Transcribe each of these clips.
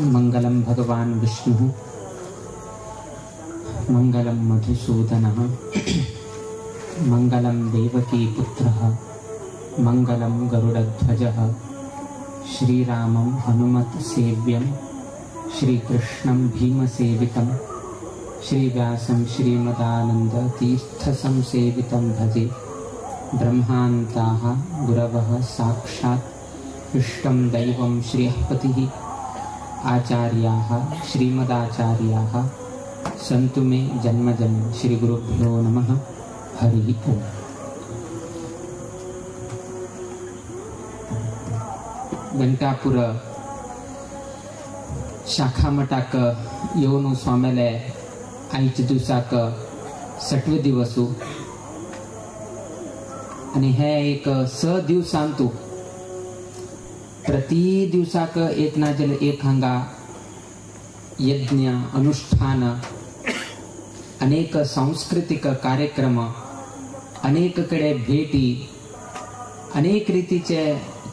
मंगलम भगवान विष्णु मंगलम मधुसूदनः मंगलम देवकी पुत्रः मंगलम गरुडध्वजः श्रीरामं हनुमत सेव्यं श्रीकृष्णं भीमसेवितं श्रीव्यासं श्रीमदानंद तीर्थसंसेवितं भजे ब्रह्मान्ताः गुरवः साक्षात् इष्टं दैवं श्रीहपतिः आचार्याः श्रीमदाचार्याः सन्तु मे जन्मजन्म। श्री गुरुभ्यो नमः। हरि ओम। ವೆಂಕಟಾಪುರ शाखा मठाक येवन स्वाम्याले आयच्या दिवसाक 6वे दिवसू आणि हे एक 6 दिवसांतू प्रति दिवसाक एक ना जाल्यार एक हांगा यज्ञ अनुष्ठान अनेक सांस्कृतिक कार्यक्रम अनेक कडे भेटी अनेक रीतीचे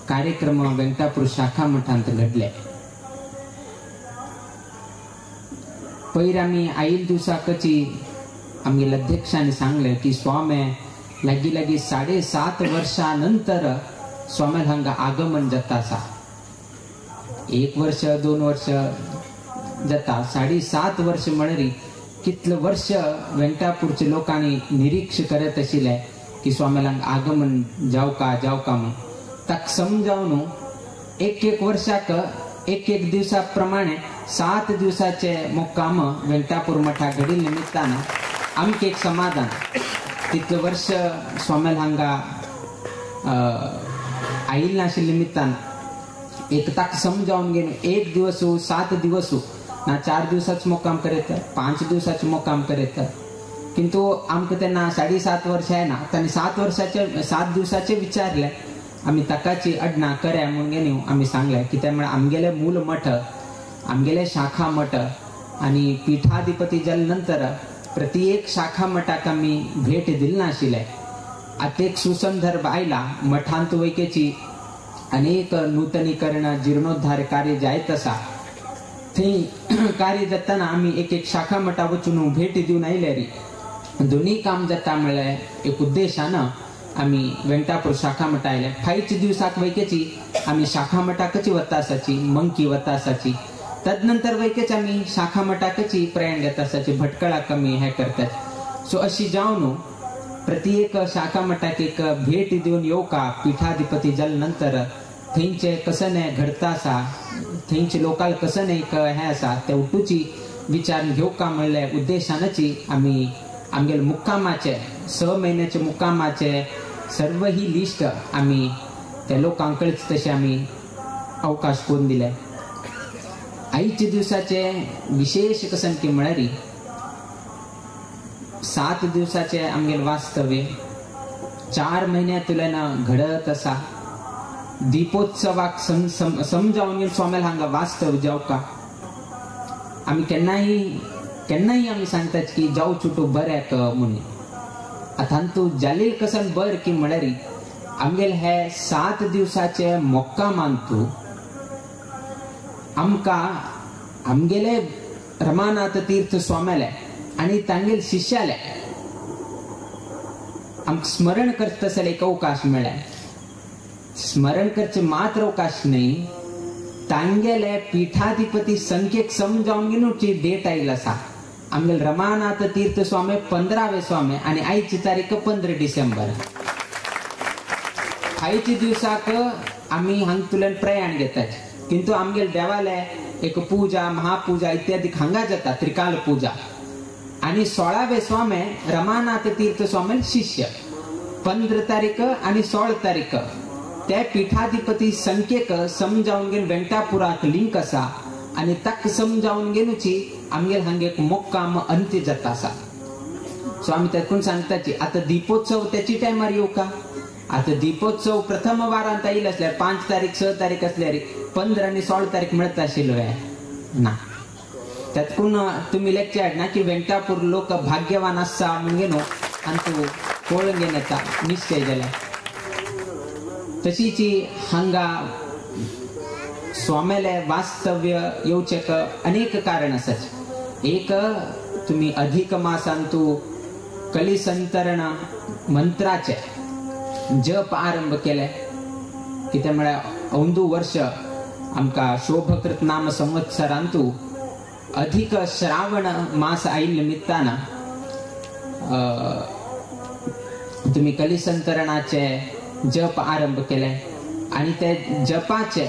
कार्यक्रम वेंकटापूर शाखा मठांत घडले। पयर आमी आयिल्ल्या दिवसाकची आमगे अध्यक्षांनी सांगले की स्वामी लागी लागी 7.5 वर्षा नंतर स्वामी हांगा आगमन जाता आसा। 1 वर्ष 2 वर्ष जाता 7.5 वर्ष म्हणरी कितले वर्ष वेंकटापूरच्या लोकांनी निरीक्ष करत आशिल्ले की स्वामी हांगा आगमन जावका म्हणून तक समजावन एक वर्षाक एक दिवसा प्रमाणे 7 दिवसाचे मुक्काम वेंकटापूर मठा घडील निमित्तान आमके एक समाधान तितले वर्ष स्वामी हांगा आयिल्ले नाशिल्ले निमित्तान एक ताक समजावन घेवन 1 दिवस 7 दिवस ना 4 दिवसाचो मुक्काम करीत 5 दिवसाचो मुक्काम करीत किंतु आमकां तेन्ना 7.5 वर्ष आहे ना तांणी 7 दिवसाचे विचारले आम्ही तकाची अडना कर्या म्हणून घेवन आम्ही सांगले की त्यामुळे आमगेले मूल मठ आमगेले शाखा मठ आणि पीठाधिपती जाले नंतर प्रति एक शाखा मठाक आम्ही भेट दिली नाशिल्ले। आता एक सुसंदर्भ आयला मठांत वैकेची अनेक नूतनीकरण जीर्णोद्धार कार्य जायत आसा थंय कार्य जाताना आम्ही एक शाखा मठा वचून भेट दिवन आयले री दोन्ही काम जाता म्हणल्यार एक उद्देशान आम्ही वेंकटापूर शाखा मठा आयले। 5 दिवसाक वैकेची आम्ही शाखा मठाकची वता आसाची मंकी वता आसाची तदनंतर वैकेच आम्ही शाखा मठाकची प्रयाण घेता आसाची भटकळा कमी हे करतात। सो अशी जावन प्रति एक शाखा मठाक एक भेट दिवन येवका पीठाधिपती जाले नंतर थंयचे कसं घडता आसा थंयचे लोकाल कसं हे आसा ते उठूची विचार घेवका म्हणले उद्देशानची आम्ही आमगेले मुक्कामाचे 6 महिन्याचे मुक्कामाचे सर्व ही लिस्ट आम्ही त्या लोकांकडेच तसे आम्ही अवकाश करून दिले। आयच्या दिवसाचे विशेष कसं की म्हळ्यार 7 दिवसाचे आमगेले वास्तव्य 4 महिन्यातल्यान घडत आसा दीपोत्सवाक समजावन घेवन स्वामी हांगा वास्तव जावका आम्ही केन्नाही आम्ही सांगतात की जाऊ चुटू बऱ्याक म्हणून आता तू जालील कसन बर की म्हळ्यार आमगेले हे 7 दिवसाचे मुक्कामांतू आमका आमगेले रमानाथ तीर्थ स्वाम्याले आणि तांगेले शिष्याले आमकां स्मरण करतसले एक अवकाश मेळ्ळा। स्मरण करचे मात्र अवकाश नाही तांगेले पीठाधिपती संख्येक समजावन घेवची डेट आयिल्ली आसा। आमगेले रमानाथ तीर्थ स्वामी 15वे स्वामी आणि आयची तारीख 15 डिसेंबर। आयच्या दिवसाक आम्ही हांगतुल्यान प्रयाण घेतात किंतु आमगेले देवालय एक पूजा महापूजा इत्यादी हांगा जाता त्रिकाल पूजा आणि 16वे स्वामी रमानाथ तीर्थ स्वामी शिष्य 15 तारीख आणि 16 तारीख त्या पीठाधिपती संख्येक समजावन घेवन वेंकटापुराक लिंक आसा आणि तक समजावन घेवची आमगेले हांगा एक मुक्काम अंत्य जाता आसा। सो आम्ही त्यातून सांगताची आता दीपोत्सव त्याची टायमार येवका आता दीपोत्सव प्रथम वारांत आयिल्लो असल्यार 5 तारीख 6 तारीख असल्यार 15 आणि 16 तारीख मिळत आशिल्लो ना त्यातून तुम्ही लेक्चर हाडना की वेंकटापूर लोक भाग्यवान आसा म्हणून घेवन आणि तू पळोवन घेवन येता निश्चय जाल्यार तशीची हांगा स्वाम्याला वास्तव्य येवचे अनेक कारण आसात. एक तुम्ही अधिक मासांतू कलिसंतरण मंत्राचे जप आरंभ केले की त्यामुळे औंदू वर्ष आमका शोभकृत नाम संवत्सरांतू अधिक श्रावण मास आईल निमित्तान तुम्ही कलिसंतरणाचे जप आरंभ केले आणि ते जपाचे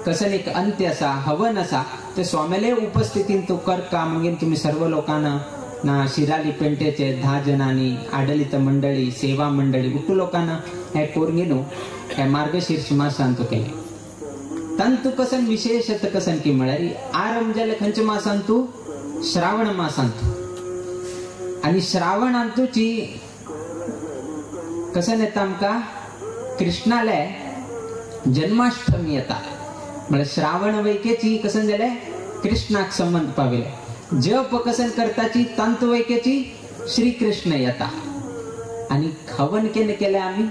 कसं एक अंत्य असा हवन असा ते स्वामीले उपस्थितीन तो करका म्हणजे तुम्ही सर्व लोकांना ना शिराली पेंटेचे 10 जणांनी आडलित मंडळी सेवा मंडळी उठू लोकांना हे कोरगेनो हे मार्गशीर्ष मासांतू केले. तंतु कसन विशेषत कसन की म्हळ्यारी आरंभ जाले खंच मासांतू श्रावण मासांतू आणि श्रावणांतूची कसन येता आमका कृष्णाले जन्माष्टमी येता म्हणजे श्रावण वैकेची कसन जाले कृष्णाक संबंध पाविले. जप कसन करताची तंत वैकेची श्री कृष्ण येता आणि हवन केले केले आम्ही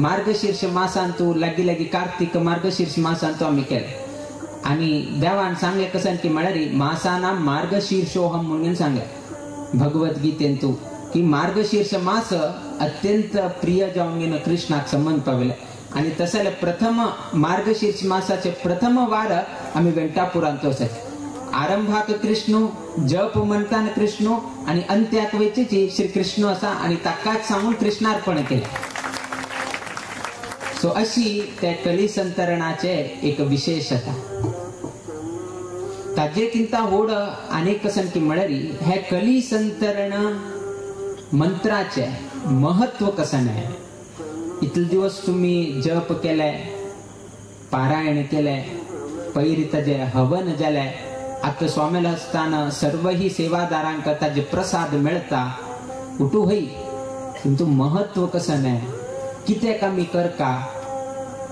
मार्गशीर्ष मासांतू लागी कार्तिक मार्गशीर्ष मासांतू आम्ही केले आणि देवान सांगले कसन की म्हळ्यारी मासाना मार्गशीर्षोहम म्हणून सांगले भगवद्गीतेंतू की मार्गशीर्ष मास अत्यंत प्रिय जाऊन गेलं कृष्णाक संबंध पाविले आणि तसले प्रथम मार्गशीर्ष मासाचे प्रथम वार आम्ही वेंटापुरांतो असायचे. आरंभाक कृष्ण जप म्हणताना कृष्ण आणि अंत्याक वेचेची श्री कृष्ण असा आणि ताकाच सांगून कृष्णार्पण केले. सो अशी त्या कलिसंतरणाचे एक विशेषता ताजे किंता होड अनेक कसन की म्हळ्यारी हे कलिसंतरण मंत्राचे महत्व कसन आहे. इतले दिवस तुम्ही जप केले पारायण केले पैरी ताजे हवन जाले आता स्वामीला असताना सर्व ही सेवादारांक ताजे प्रसाद मिळता उठू होई किंतु महत्व कसन आहे किते कमी करका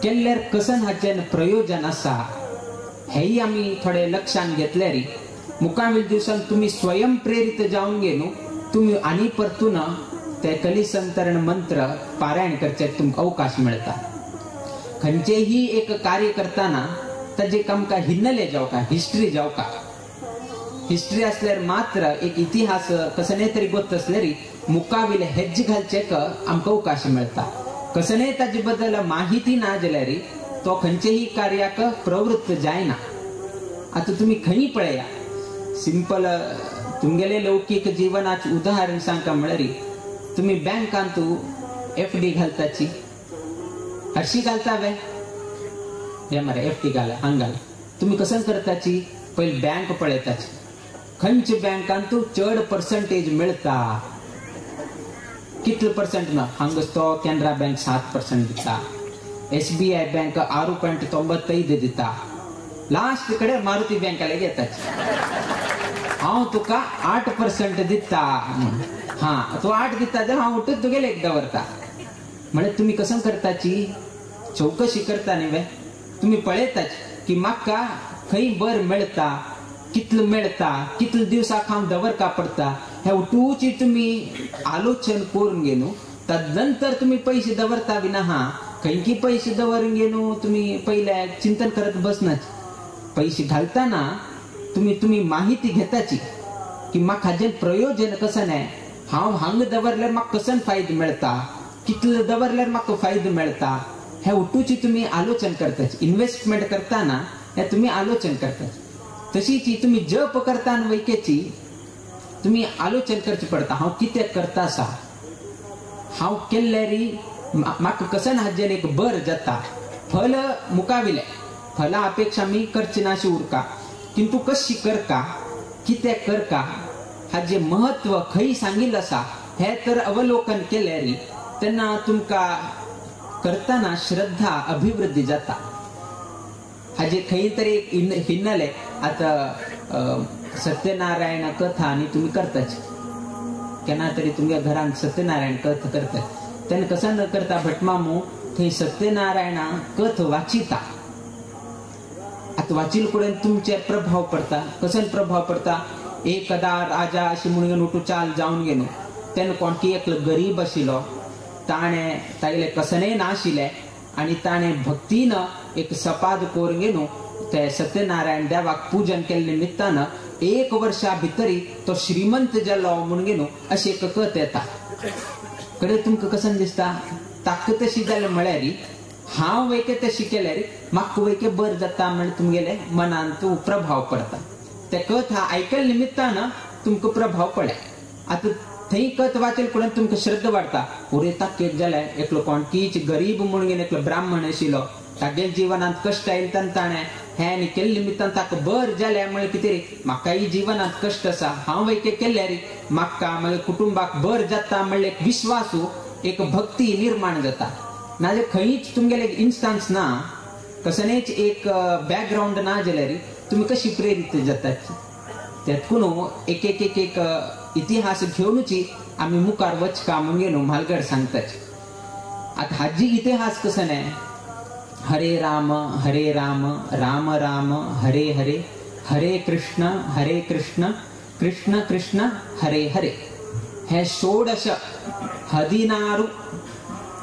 केल्यार कसन हाचेन प्रयोजन असा हेही आम्ही थोडे लक्षात घेतले री मुकामील दिवसांत तुम्ही स्वयं प्रेरित जाऊन गेलो तुम्ही आणि परतून ते कलिसंतरण मंत्र पारायण करचे तुमका अवकाश मिळता. खंयचेही एक कार्य करताना ताजे आमका हिन्नले जाव का हिस्ट्री जाव का हिस्ट्री असल्यार मात्र एक इतिहास कसने तरी गोत असल्यारी मुकाविले हेज्जे घालचे आमका अवकाश मिळता. कसने ताजे बद्दल माहिती ना जाल्यारी तो खंयचेही कार्याक प्रवृत्त जायना. आता तुम्ही खंय पळया सिंपल तुमगेले लौकिक जीवनाचे उदाहरण सांगता म्हळ्यारी तुम्ही बँकांतू FD घालताची हरशी घालता वे हे मरे FD घाला हांगाल तुम्ही कसं करताची पहिले बँक पळयताची खंच बँकांतू चड पर्सेंटेज मिळता कितले पर्सेंट ना हांगस तो कॅनरा बँक 7% दिता SBI बँक 6.95 दिता लास्ट कडे मारुती बँकाला घेताची हांव तुका 8% दिता हा तो 8 दिता जर हांव उठत तुगेले एकदा वरता म्हणजे तुम्ही कसं करताची चौकशी करता न्हय तुम्ही पळयताच की म्हाका खंय बर मिळता कितले दिवसाक हांव दवरका पडता हे उठूची तुम्ही आलोचन करून गेलो तदनंतर तुम्ही पैसे दवरता विना हा खंयकी पैसे दवरून गेलो तुम्ही पहिले चिंतन करत बसनाच. पैसे घालताना तुम्ही माहिती घेताची की म्हाका हाजें प्रयोजन कसं नाही हांव हांग दवरल्यार म्हाका कसं फायदो मिळता कितले दवरल्यार म्हाका फायदो मिळता हे उठूची तुम्ही आलोचन करताच. इन्व्हेस्टमेंट करताना हे तुम्ही आलोचन करताच. तशीची तुम्ही जप करताना वैकेची तुम्ही आलोचन करचे पडता हांव कितें करता आसा हांव केल्ल्यारी म्हाका कसं हाजें एक बर जाता फल मुकाविले फला अपेक्षा मी करचे नाशी उरका किंतु कशी करका कितें करका हाजे महत्व खंय सांगिल्लें आसा हे तर अवलोकन केल्यारी तेन्ना तुमका करताना श्रद्धा अभिवृद्धी जाता. हाजे खंय तरी हिन्नले आता सत्यनारायण कथा आणि तुम्ही करताच केन्ना तरी तुमच्या घरात सत्यनारायण कथ करता तेन्ना कसं न करता भटमामू थंय सत्यनारायणा कथ वाचिता आता वाचिल कडेन तुमचे प्रभाव पडता कसं प्रभाव पडता. एकदा राजा अशी म्हणून उठू चाल जाऊन गेलो तेन्ना कोणकी एक गरीब आशिल्लो ताणे तागेले कसने नाशिले आणि ताणे भक्तीनं एक सपाद करून गेलो ते सत्यनारायण देवाक पूजन केल्या निमित्तानं 1 वर्षा भितरी तो श्रीमंत जालो म्हणून घेनो अशी एक कथ येता. कडे तुमकां कसं दिसता ताकद तशी जाल्यार म्हळ्यार हांव वैके तशी केल्यार म्हाका वैके बर जाता म्हण तुमगेले मनान तू प्रभाव पडता. ते कथ आयकल्या निमित्तानं तुमकां प्रभाव पडले. आता थंय कथ वाचल करून तुमकां श्रद्धा वाडटा. उरे ताक जाल्यार एकलो कोण कीच गरीब म्हणून घेवन एकलो ब्राह्मण आशिल्लो, तागेल्या जिवनांत कश्ट आयले तेन्ना ताणें हें केल्ल्या निमित्तान ताका बर जालें म्हळ्यार कितें रे म्हाकाय जिवनांत कश्ट आसा, हांव वैके केल्यार म्हाका म्हज्या कुटुंबाक बर जाता म्हणले एक विश्वासू एक भक्ती निर्माण जाता. नाजाल्यार खंयच तुमगेले इन्स्टन्स ना, कसलेच एक बॅकग्राऊंड ना जाल्यार तुम्ही कशी प्रेरित जातात. त्यातून एक एक एक एक इतिहास घेऊनच आम्ही मुखार वचका म्हणून गेलो म्हालगड सांगतात. आता हाजी इतिहास कसं नाही, हरे राम राम राम हरे हरे, हरे कृष्ण कृष्ण कृष्ण हरे हरे. हे 16 16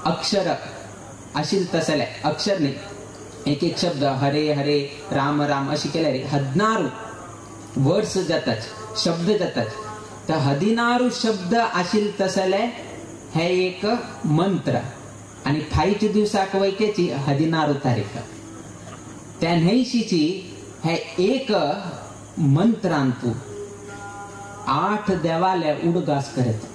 अक्षर आशिल तसले अक्षर नाही, एक एक शब्द हरे हरे राम राम अशी केल्यार 16 वर्ड्स जातात, शब्द जातात. तर 16 शब्द आशिल तसले हे एक मंत्र. आणि थायच्या दिवसाक वैकेची 16 तारीख त्या न्हयशीची हे एक मंत्रांतू 8 देवाले उडगास करत.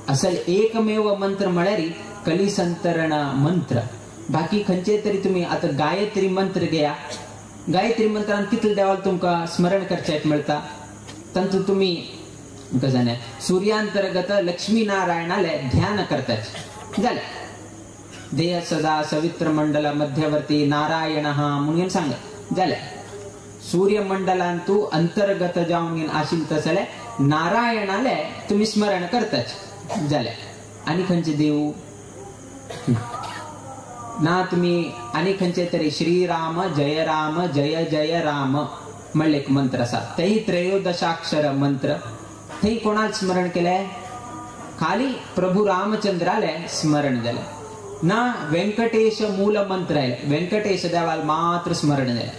असल एकमेव मंत्र म्हळ्यार कलिसंतरण मंत्र. बाकी खंयचे तरी तुम्ही आता गायत्री मंत्र घेया, गायत्री मंत्रान कितले देवाला तुमकां स्मरण करचें मेळटा. तंतू तुम्ही कसं सूर्यांतर्गत लक्ष्मी नारायणाले ध्यान करतात जाले देह सदा सवित्र मंडल मध्यवर्ती नारायण म्हणून सांगत जाले. सूर्यमंडलांतू अंतर्गत जाऊन आशिल तसले नारायणाले तुम्ही स्मरण करतात जाले. आणि खंयचे देव ना तुम्ही आणि खंयचे तरी श्रीराम जय जय राम म्हणले एक मंत्र असा. तेही 13 मंत्र. थंय कोणाला स्मरण केले, खाली प्रभू रामचंद्राले स्मरण झाले ना. व्यंकटेश मूल मंत्र आहे, व्यंकटेश देवाला मात्र स्मरण झाले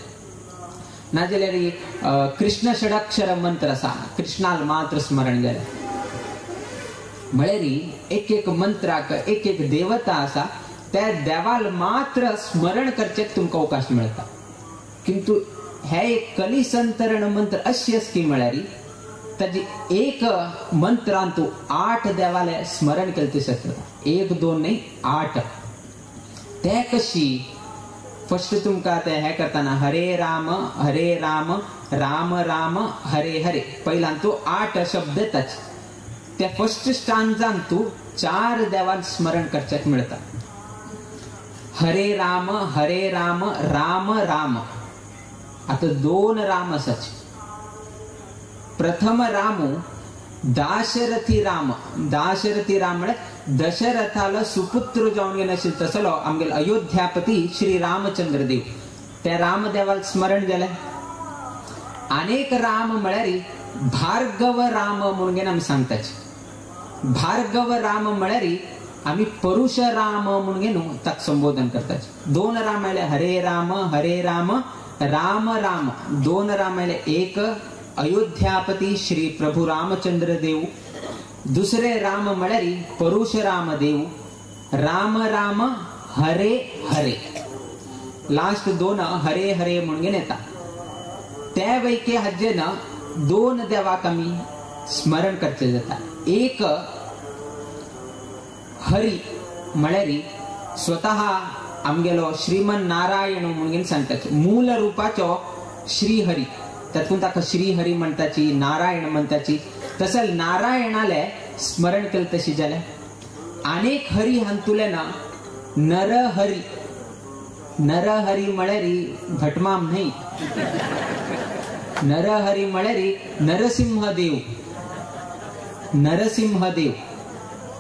ना. जाल्यार कृष्ण षडाक्षर मंत्र असा, कृष्णाला मात्र स्मरण झाले. म्हळ्यार एक एक मंत्राक एक एक देवता असा, त्या देवाला मात्र स्मरण करचेक तुमकां अवकाश मिळता. किंतु हे एक कलिसंतरण मंत्र अशी असकी म्हळ्यार ताजी एक मंत्रांतू 8 देवाले स्मरण केले ते शकता. 1 2 नाही 8. ते कशी फर्स्ट तुमकां ते हे करताना हरे राम राम राम हरे हरे पहिल्यांतू 8 शब्द येतात. त्या फर्स्ट स्टांजांतू 4 देवांक स्मरण करचेक मिळता. हरे राम राम राम. आता 2 राम आसाचे. प्रथम रामू दाशरथी राम म्हणजे दशरथाला सुपुत्र जाऊन गेला असेल तसलो आमगेल अयोध्यापती श्री रामचंद्र देव. त्या रामदेवाला स्मरण झाले. अनेक राम म्हळ्यार भार्गव राम म्हणून घेऊन आम्ही सांगताच. भार्गव राम म्हळ्यार आम्ही परुषराम म्हणून घेऊन ताक संबोधन करताच. 2 राम आले हरे राम राम राम. 2 राम आले. एक अयोध्यापती श्री प्रभु रामचंद्र देव. दुसरे राम म्हळ्यार परुषराम देव. राम राम हरे हरे. लास्ट 2 हरे हरे म्हणून येता. त्या वैके हजेन 2 देवाक आमी स्मरण करचे जाता. एक हरी म्हळ्यार स्वतः आमगेलो श्रीमन नारायण म्हणून सांगतात. मूल रूपाचो श्रीहरी, तातूंत ताका श्रीहरी म्हणटाची नारायण म्हणटाची. तसल नारायणाले स्मरण केले तशी जाले. अनेक हरी हांतुले ना नरहरी. नरहरी म्हळ्यार भटमाम नाही. नरहरी म्हळ्यार नरसिंहदेव. नरसिंहदेव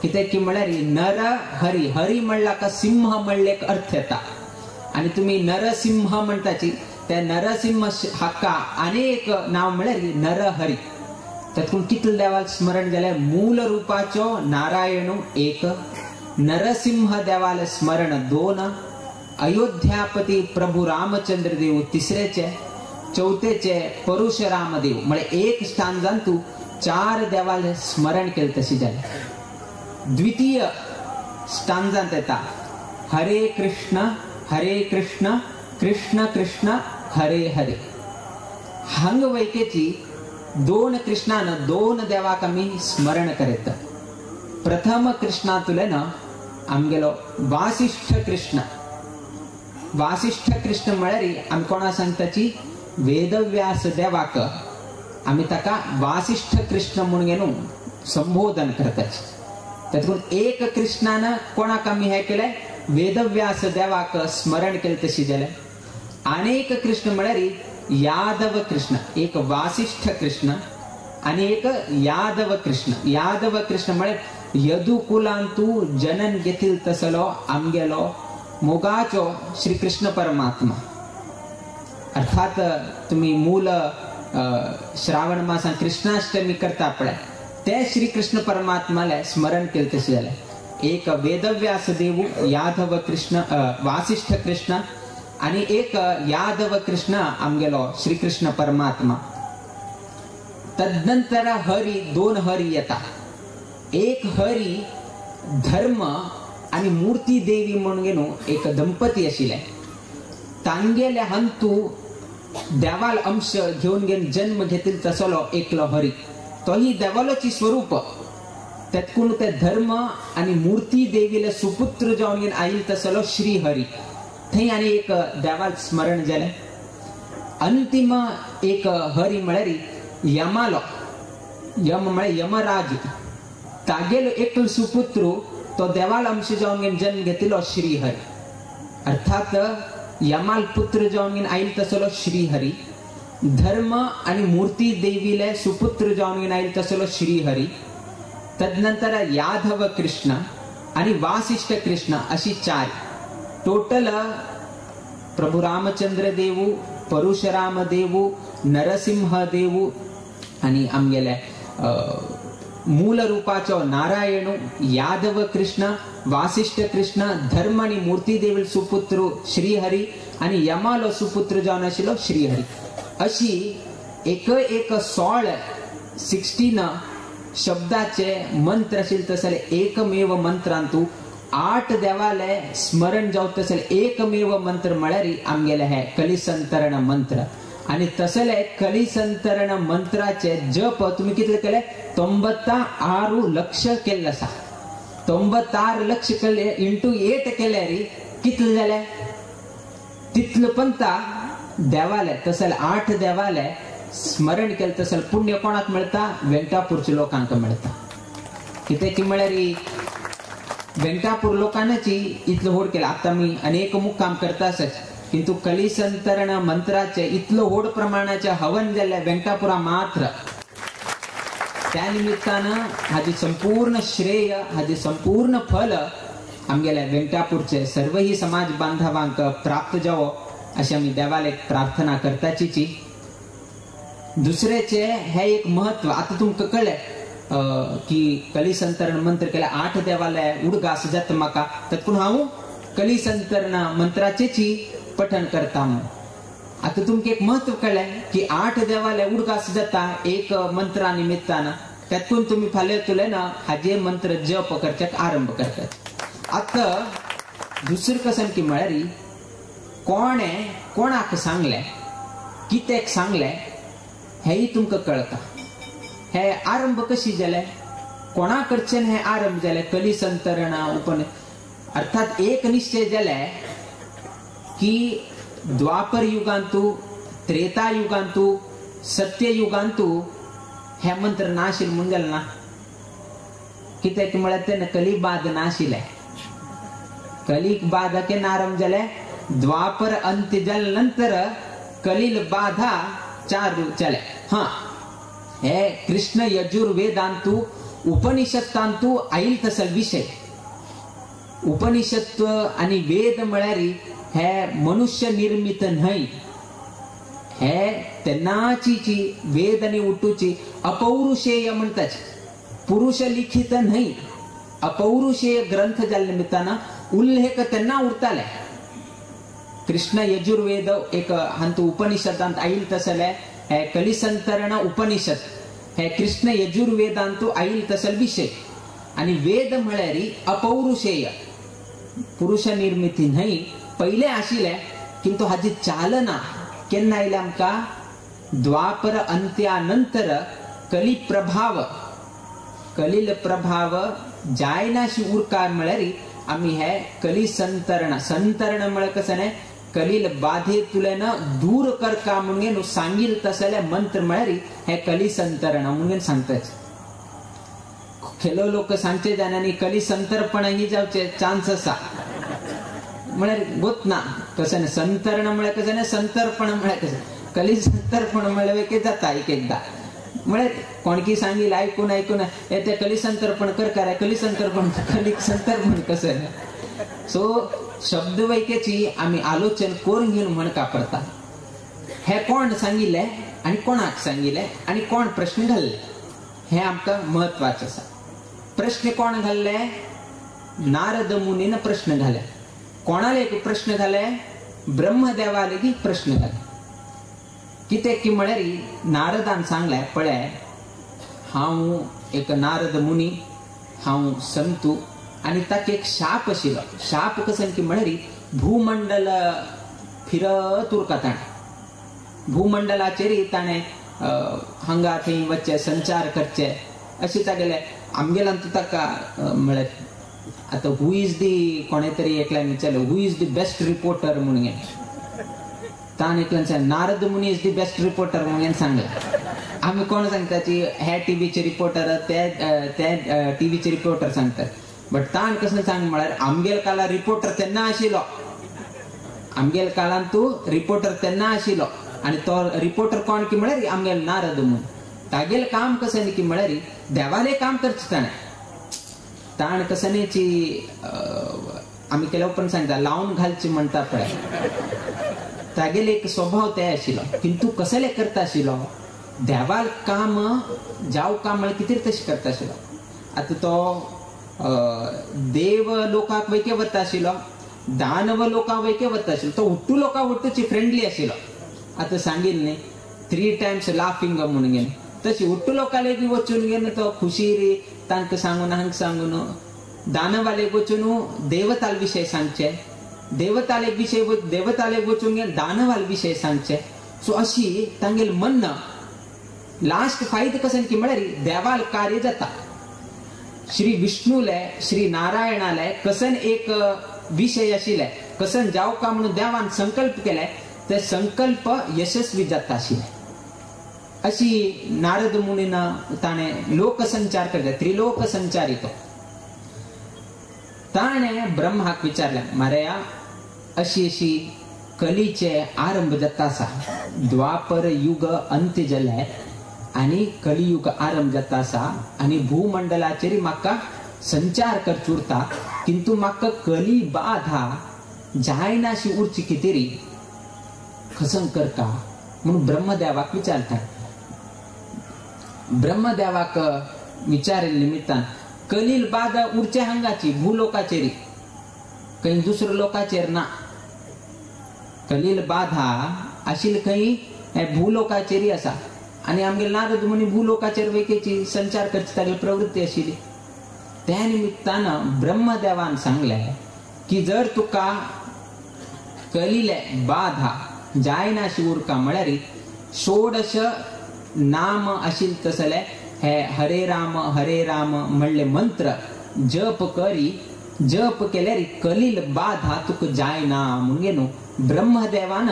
कित्याक की म्हळ्यार नर हरी. हरी म्हणला का सिंह म्हणले एक अर्थ येता. आणि तुम्ही नरसिंह म्हणटाची त्या नरसिंह हाका अनेक नाव म्हळ्यार नरहरी. तातूंत कितले देवाला स्मरण जाले. मूल रूपाचो नारायण 1, नरसिंह देवाला स्मरण 2, अयोध्यापती प्रभू रामचंद्र देव तिसरेचे, चौथेचे परशुराम देव. म्हणजे एक स्थान तू 4 देवाला स्मरण केलं तशी झालं. द्वितीय स्थान येता हरे कृष्ण कृष्ण कृष्ण हरे हरे. हांग वैकेची 2 कृष्णानं 2 देवाक आम्ही स्मरण करीत. प्रथम कृष्णा तुलेन आमगेलो वासिष्ठ कृष्ण. वासिष्ठ कृष्ण म्हळ्यारी आमी कोणा सांगताची वेदव्यास देवाक आम्ही ताका वासिष्ठ कृष्ण म्हणून घेऊन संबोधन करताच. त्यातून एक कृष्णानं कोणाक आम्ही हे केलंय वेदव्यास देवाक स्मरण केलं तशी झालं. अनेक कृष्ण म्हळ्यारी यादव कृष्ण, एक वासिष्ठ कृष्ण आणि एक यादव कृष्ण. यादव कृष्ण म्हळ्यार यदुकुलांतू जनन घेतील तसलो आमगेलो मोगाचो श्री कृष्ण परमात्मा. अर्थात तुम्ही मूल श्रावण मासा कृष्णाष्टमी करता पडे ते श्री कृष्ण परमात्माला स्मरण केलं तसे झाले. एक वेदव्यास देव यादव कृष्ण वासिष्ठ कृष्ण आणि एक यादव कृष्ण आमगेलो श्री कृष्ण परमात्मा. तदनंतर हरी 2 हरी येतात. एक हरी धर्म आणि मूर्ती देवी म्हणून घेऊन एक दंपती आशिले. तांगेले हंतू देवाल अंश घेऊन घेऊन जन्म घेतील तसलो एकलो हरी. तोही देवालोची स्वरूप. त्यातून ते धर्म आणि मूर्ती देवीला सुपुत्र जाऊन घेऊन आईल तसलो श्री हरी. थंय आणि एक देवाल स्मरण झाले. अंतिम एक हरी म्हळ्यारी यमालो. यम म्हळे यमराज. तागेलो एकलो सुपुत्र तो देवाल अंश जाऊन घेऊन जन्म घेतलो श्री हरी. अर्थात यमाल पुत्र जाऊन आईल तसलो श्री हरी. धर्म आणि मूर्ती देवीले सुपुत्र जाऊन आईल तसलो श्री हरी. तदनंतर यादव कृष्ण आणि वासिष्ठ कृष्ण अशी 4 टोटल. प्रभू रामचंद्र देव, परशुराम देव, नरसिंह देव आणि आमगेले मूल रूपाचो नारायण, यादव कृष्ण, वासिष्ठ कृष्ण, धर्म आणि मूर्ती देवील सुपुत्र श्रीहरी आणि यमालो सुपुत्र जावन आशिल्लो श्रीहरी. अशी एक 16 शब्दाचे मंत्र आशिल्ले तसले एकमेव मंत्रांतू 8 देवाले स्मरण जावत तसले एकमेव मंत्र म्हळ्यारी आमगेले हे कलिसंतरण मंत्र. आणि तसले कलिसंतरण मंत्राचे जप तुम्ही कितले केले 96 लक्ष केले आसा. 96 लक्ष केले इंटू 8 केले री कितले झाले तितलं पंता देवाले तसले 8 देवाले स्मरण केलं तसले पुण्य कोणाक मिळता वेंकटापूरच्या लोकांक मिळता. किते की म्हळ्यारी वेंकटापूर लोकांची इतलं होड केलं. आता मी अनेक मुक्काम करतासच किंतु कलिसंतरण मंत्राचे इतलं होड प्रमाणाचे हवन झाले वेंकटापुरा मात्र. त्या निमित्तानं हाजी संपूर्ण श्रेय हाजी संपूर्ण फल आमगेल्या वेंकटापूरचे सर्वही समाज बांधवांक प्राप्त जावो अशी आम्ही देवाला प्रार्थना करताची. दुसरेचे हे एक महत्व आता तुमका कळले की कलिसंतरण मंत्र केला 8 देवालय उडगास जात माका तत्कून हांव कलिसंतरण मंत्राचेची पठण करता. आता तुमके एक महत्व कळले की 8 देवालय उडगास जाता एक मंत्रा निमित्तानं त्यातून तुम्ही फाले तुले ना हाजे मंत्र जप करच्याक आरंभ करतात. आता दुसरं कसं की म्हळ्यारी कोणे कोणाक सांगले कितेक सांगले हेही तुमका कळता. हे आरंभ कशी झाले कोणाकडच्यान हे आरंभ झाले कलिसंतरण उपन. अर्थात एक निश्चय झाले की द्वापर युगांतू त्रेता युगांतू सत्य युगांतू हे मंत्र नाशिल म्हणून गेले ना. कित्याक म्हळ्यार तेन्ना कली बाद नाशिले. कलिक बाद के आरंभ झाले द्वापर अंत्य जाले नंतर कलिल बाधा 4 झाले. हा हे कृष्ण यजुर्वेदांतू उपनिषदांतू आईल तसा विषय. उपनिषद आणि वेद म्हळ्यारी हे मनुष्य निर्मित नाही. हे तेन्नाची वेद आणि उठूची अपौरुषेय म्हणतात. पुरुष लिखित नाही. अपौरुषेय ग्रंथ जाल्या निमित्तानं उल्लेख त्यांना उरताले. कृष्ण यजुर्वेद एक हंत उपनिषदांत आईल तसले हे कलिसंतरण उपनिषद हे कृष्ण यजुर्वेदांतू आईल तसल विषय आणि वेद म्हळ्यारी अपौरुषेय पुरुष निर्मिती नाही पहिले आशिले किंतु हाजी चालना केन्ना आयले आमका द्वापर अंत्यानंतर कली कलिल प्रभाव जायनाशी उरकार म्हळ्यारी आम्ही हे कली संतरण म्हळे कसं नाही कलिल बाधे तुलेन दूर करका म्हणून सांगील तसले मंत्र म्हळ्यारी हे कली संतरण म्हणून सांगताच खेलो लोक सांगचे जाण्यानी कली संतरपण ही जावचे चान्स असा म्हळ्यार गोत ना कसं नाही संतरण म्हळे कसं नाही संतरपण म्हळे कसं कली संतरपण म्हळे की जाता एक एकदा म्हळ्यार कोणकी सांगील ऐकून ते कली संतर्पण कर कली संतर्पण कसं सो शब्द वैकेची आम्ही आलोचन करून घेऊन म्हण कापरता हे कोण सांगितले आणि कोणाक सांगितले आणि कोण प्रश्न घालले हे आमका महत्वाचं असा प्रश्न कोण घालले नारद मुनीन प्रश्न घाले कोणाला एक प्रश्न घाले ब्रह्मदेवाले की प्रश्न घाले किते की म्हळ्यारी नारदान सांगलाय पळय हांव एक नारद मुनी हांव संतू आणि ताक एक शाप आशिल्लो शाप कसं की म्हळ्यारी भूमंडल फिरत उरका ताणे भूमंडलाचेरी ताणे हांगा थंय वच्चे संचार करचे अशी तागेले आमगेलांत ताका म्हळ्यार आता हू इज दी कोणे तरी एकल्यान विचारले who is the best reporter म्हणून ताण एकल्यान नारद मुनी इज दी बेस्ट रिपोर्टर म्हणून सांगले आम्ही कोण सांगताची हे टीव्हीचे रिपोर्टर ते टीव्हीचे रिपोर्टर सांगतात बट ताण कसं सांग म्हळ्यार आमगेल काला रिपोर्टर तेन्ना आशिल्लो आमगेल काळान तू रिपोर्टर तेन्ना आशिल्लो आणि तो रिपोर्टर कोण की म्हळ्यार आमगेल नारद मुनी तागेल काम कसं की म्हळ्यार देवाले काम करचे ताणे ताण कसं ची आम्ही केल्या पण सांगता लावून घालची म्हणता पळय तागेले एक स्वभाव ते आशिल्लो किंतु कसले करता आशिल्लो देवाल काम जाव काम म्हळ्यार कितें तशें करता आशिल्लो आता तो देव लोकांक वैके वता आशिल्लो दानव लोकांक वैके वता आशिल्लो तो हुट्टू लोकां हुट्टूची फ्रेंडली आशिल्लो आता सांगील न्ही 3 times लाफिंग म्हणून घेन तशी हुट्टू लोकांले बी वचून घेन तो खुशी तांकां सांगून हांग सांगून दानवाले वचून देवताल विषय सांगचे देवताले वचून घेन दानवाल विषय सांगचे सो अशी तांगेल म्हणणं लास्ट फायद कसं की म्हळ्यार देवाल कार्य जाता श्री विष्णूले श्री नारायणाले कसन एक विषय आशिल्ले कसन जाव का म्हणून देवान संकल्प केले ते संकल्प यशस्वी जाता आशिल्ले अशी नारद मुनीन ताणे लोकसंचार करता त्रिलोक संचारी तो ताणे ब्रह्माक विचारले मारया अशी कलीचे आरंभ जाता आसा द्वापर युग अंत्य जाले आणि कलियुग आरंभ जाता आसा आणि भूमंडलाचेर म्हाका संचार करचो उरता किंतु म्हाका कली बाधा जायनाशी उरची कितेरी खसंग करता म्हणून ब्रह्मदेवाक विचारता ब्रह्मदेवाक विचारेल निमित्तान कलील बाधा उरचे हांगाची भूलोकाचेरी काही दुसऱ्या लोकाचेर ना कलील बाधा आशिल्ली खंय भूलोकाचेरी आसा आणि आमगे नारद मुनी भूलोकाचेर वैकेची संचार करची तागेली प्रवृत्ती आशिल्ली त्या निमित्तानं ब्रह्मदेवान सांगले की जर तुका कलिले बाधा जायनाशी उरका म्हळ्यार 16 नाम आशिल तसले हे हरे राम म्हणले मंत्र जप करी जप केल्यार कलिल बाधा तुक जायना म्हणून ब्रह्मदेवान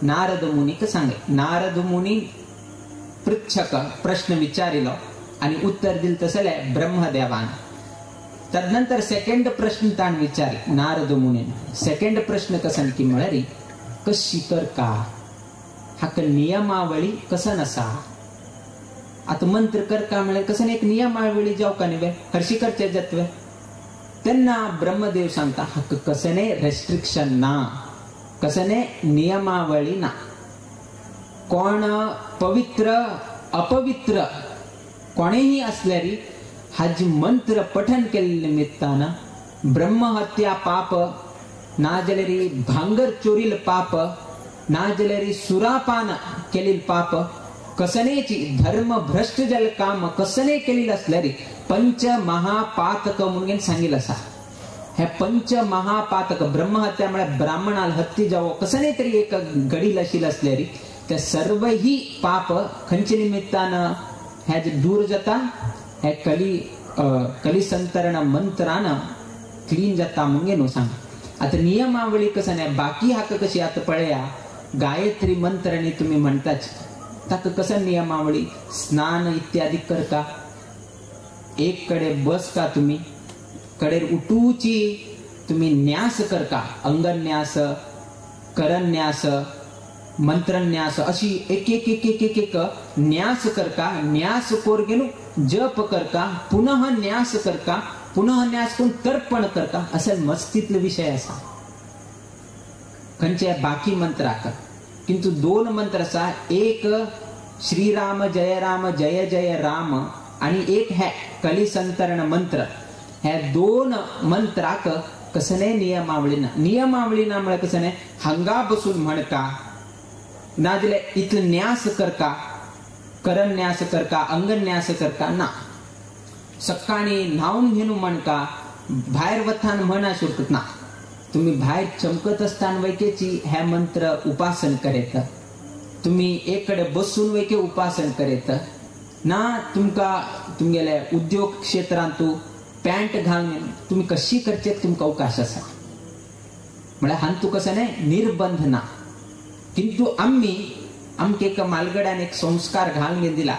नारद मुनीक सांगले नारद मुनी पृच्छक प्रश्न विचारिलो आणि उत्तर दिल तसले ब्रह्मदेवान तदनंतर सेकंड प्रश्न ताण विचारले नारद मुनीन सेकंड प्रश्न कसन की म्हळ्यार कशी करका हाक नियमावळी कसन आसा आता मंत्र करका म्हळ्यार कसन एक नियमावळी जाव का न्ही हरशी करचे जत्वे तेन्ना ब्रह्मदेव सांगता हाक कसने रेस्ट्रिक्शन ना कसने नियमावळी ना कोण पवित्र अपवित्र कोणेही असल्यारी हाजी मंत्र पठन केले निमित्तानं ब्रह्महत्या पाप ना जाल्यार भांगर चोरील पाप, ना जाल्यार सुरापान केलेल पाप, कसनेची धर्म भ्रष्ट जल काम कसने केलेलं असल्यारी पंच महापातक म्हणून सांगितलं असा. हे पंच महापातक ब्रह्महत्या म्हणजे ब्राह्मणाला हत्ती जावं कसने तरी एक घडील अशील असल्यारी त्या सर्व ही पाप खंचे निमित्तानं ह्या जे दूर जाता, हे कली संतरण मंत्रानं क्लीन जाता म्हणून सांग. आता नियमावली कसं नाही, बाकी हाक कशी आता पळया गायत्री मंत्राने तुम्ही म्हणताच ताक कसं नियमावली स्नान इत्यादी कर का, एक कडे बस का, तुम्ही कडे उठूची तुम्ही न्यास कर का, अंगन्यास, करन्यास, मंत्रन्यास अशी एक एक एक एक एक एक न्यास कर का, न्यास कोर गेलो जप कर का, पुनः न्यास कर का, पुनः न्यास कोण तर्पण कर का, असं मस्तीतला विषय असा. खंचे बाकी मंत्र आका किंतु दोन मंत्र असा, एक श्रीराम जय जय राम आणि एक है कली संतरण मंत्र. ह्या दोन मंत्राक कसं नाही नियमावलीना मुळे कसं नाही हंगा बसून म्हणका, ना दिले इथलं न्यास कर का, करण न्यास कर का, अंगन न्यास कर का ना. सकाळी न्हावून घेऊन म्हणका, बाहेर वथान म्हणा शकत ना. तुम्ही बाहेर चमकत असताना वैकेची ह्या मंत्र उपासन करेत, तुम्ही एककडे बसून वैके उपासन करेत ना. तुमगेले उद्योग क्षेत्रांतू पॅन्ट घालून तुम्ही कशी करचे तुमका अवकाश असा. म्हणजे हांतू कसं नाही निर्बंध ना. किंतु आमके एक मालगड्यान एक संस्कार घालून दिला,